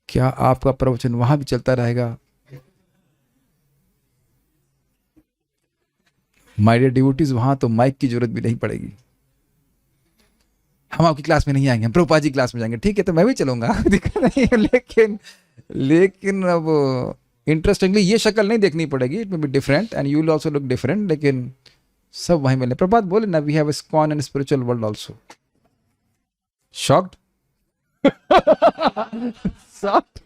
S1: क्या आपका प्रवचन वहां भी चलता रहेगा? माय डियर डिवोटीज, वहां तो माइक की जरूरत भी नहीं पड़ेगी। हम आपकी क्लास में नहीं आएंगे, हम प्रभुपाद जी क्लास में जाएंगे। ठीक है, तो मैं भी चलूंगा, दिक्कत नहीं है। लेकिन अब इंटरेस्टिंगली ये शक्ल नहीं देखनी पड़ेगी। It may be different and you will also look different, लेकिन सब वहीं मिले। प्रभुपाद बोले ना, we have ISKCON and spiritual world also. Shocked? Shocked?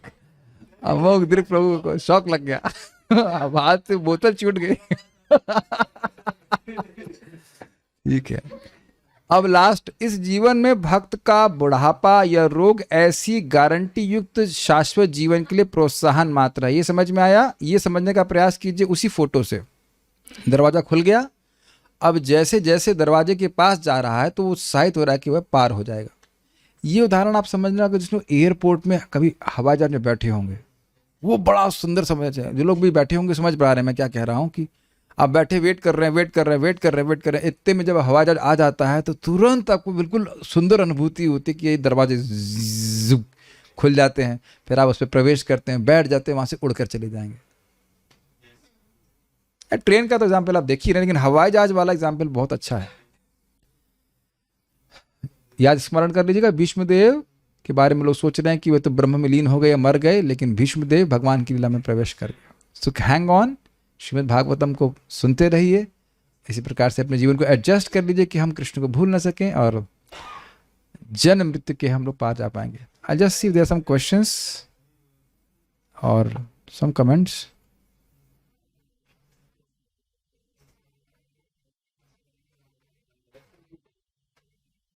S1: Amogh दृक प्रभु को शॉक लग गया। अब हाथ से बोतल छूट गई। ठीक है। अब लास्ट, इस जीवन में भक्त का बुढ़ापा या रोग ऐसी गारंटी युक्त शाश्वत जीवन के लिए प्रोत्साहन मात्र है। ये समझ में आया? ये समझने का प्रयास कीजिए। उसी फोटो से दरवाजा खुल गया, अब जैसे जैसे दरवाजे के पास जा रहा है तो वो उत्साहित हो रहा है कि वह पार हो जाएगा। ये उदाहरण आप समझना कि जिसमें एयरपोर्ट में कभी हवाई जहाज में बैठे होंगे, वो बड़ा सुंदर समझ है। जो लोग भी बैठे होंगे समझ पा रहे हैं मैं क्या कह रहा हूँ, कि आप बैठे वेट कर रहे हैं, इतने में जब हवाई जहाज आ जाता है तो तुरंत आपको बिल्कुल सुंदर अनुभूति होती है कि ये दरवाजे खुल जाते हैं, फिर आप उस पर प्रवेश करते हैं, बैठ जाते हैं, वहां से उड़कर चले जाएंगे। ट्रेन का तो एग्जाम्पल आप देख ही रहे हैं, लेकिन हवाई जहाज वाला एग्जाम्पल बहुत अच्छा है। याद स्मरण कर लीजिएगा, भीष्मदेव के बारे में लोग सोच रहे हैं कि वे तो ब्रह्म में लीन हो गए या मर गए, लेकिन भीष्मदेव भगवान की लीला में प्रवेश कर गया। सो हैंग ऑन, श्रीमद् भागवतम को सुनते रहिए। इसी प्रकार से अपने जीवन को एडजस्ट कर लीजिए कि हम कृष्ण को भूल न सकें और जन्म मृत्यु के हम लोग पार जा पाएंगे। I just see there some questions और सम कमेंट्स।